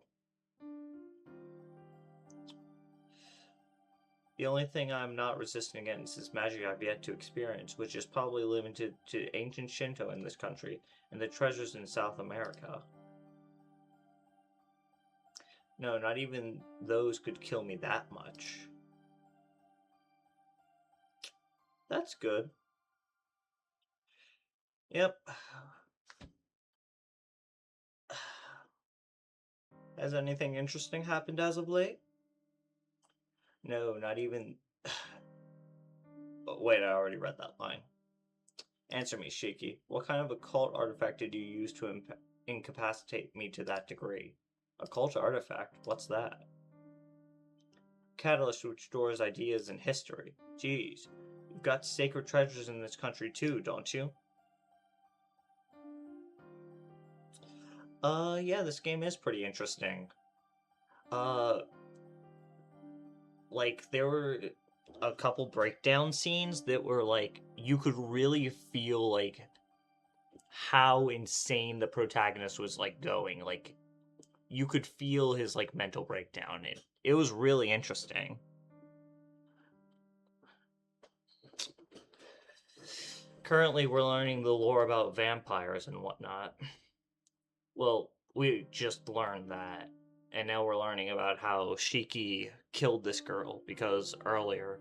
Speaker 1: The only thing I'm not resistant against is magic I've yet to experience, which is probably limited to ancient Shinto in this country and the treasures in South America. No, not even those could kill me that much. That's good. Yep. Has anything interesting happened as of late? No, not even Oh, wait, I already read that line. Answer me, Shiki. What kind of occult artifact did you use to incapacitate me to that degree? Occult artifact? What's that? Catalyst which stores ideas and history. Geez, you've got sacred treasures in this country too, don't you? Yeah, this game is pretty interesting. Uh, like, there were a couple breakdown scenes that were, like, you could really feel, like, how insane the protagonist was, like, going. Like, you could feel his, like, mental breakdown. It was really interesting. Currently, we're learning the lore about vampires and whatnot. Well, we just learned that. And now we're learning about how Shiki killed this girl because earlier.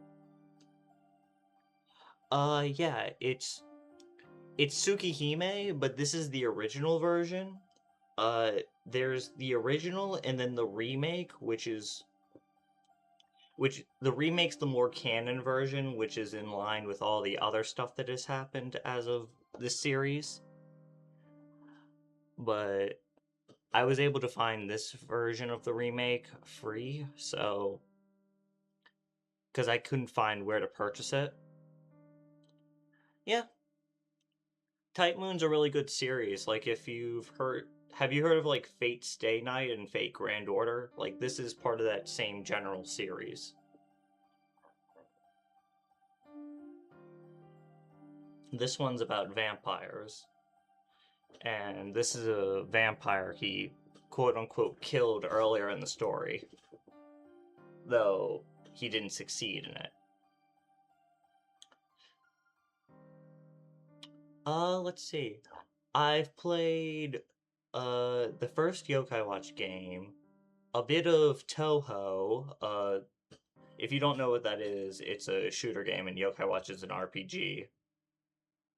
Speaker 1: Yeah, it's Tsukihime, but this is the original version. There's the original and then the remake, which the remake's the more canon version, which is in line with all the other stuff that has happened as of this series. But I was able to find this version of the remake free, so because I couldn't find where to purchase it. Yeah, Type Moon's a really good series. Like if you've heard have you heard of like Fate Stay Night and Fate Grand Order? Like this is part of that same general series. This one's about vampires. And this is a vampire he quote unquote killed earlier in the story. Though he didn't succeed in it. Let's see. I've played the first Yokai Watch game, a bit of Toho. If you don't know what that is, it's a shooter game, and Yokai Watch is an RPG.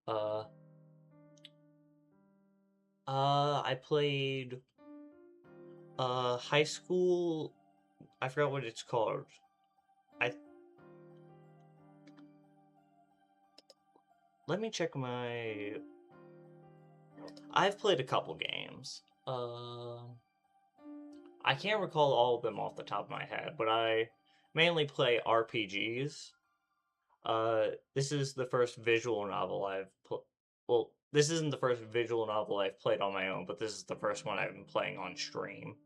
Speaker 1: Uh, I played high school. I forgot what it's called. I Let me check my. I've played a couple games. I can't recall all of them off the top of my head, but I mainly play RPGs. This is the first visual novel well, this isn't the first visual novel I've played on my own, but this is the first one I've been playing on stream.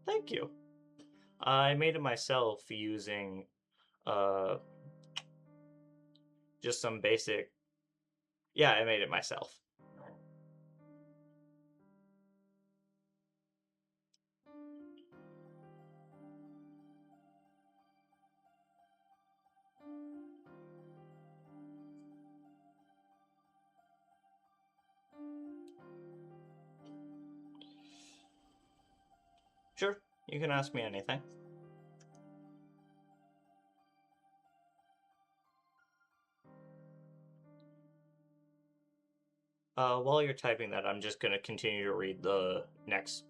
Speaker 1: Thank you. I made it myself using uh just some basic. Yeah, I made it myself. Sure, you can ask me anything. While you're typing that, I'm just gonna continue to read the next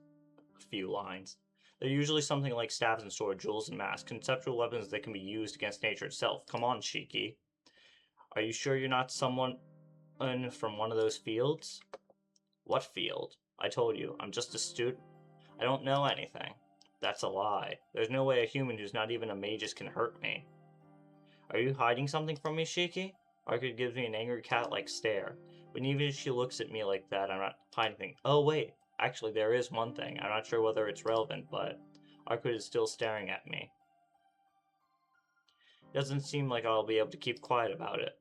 Speaker 1: few lines. They're usually something like staves and sword, jewels and masks, conceptual weapons that can be used against nature itself. Come on, Shiki. Are you sure you're not someone from one of those fields? What field? I told you, I'm just a student. I don't know anything. That's a lie. There's no way a human who's not even a magus can hurt me. Are you hiding something from me, Shiki? Arcueid gives me an angry cat-like stare. But even if she looks at me like that, I'm not hiding anything. Oh, wait. Actually, there is one thing. I'm not sure whether it's relevant, but Arcueid is still staring at me. It doesn't seem like I'll be able to keep quiet about it.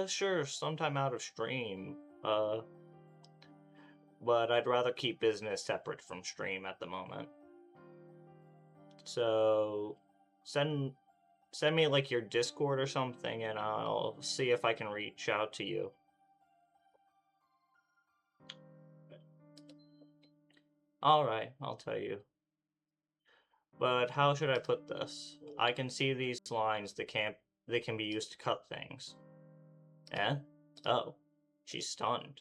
Speaker 1: Sure, sometime out of stream. But I'd rather keep business separate from stream at the moment. So, send me like your Discord or something, and I'll see if I can reach out to you. Alright, I'll tell you. But how should I put this? I can see these lines that can be used to cut things. Eh? Oh. She's stunned.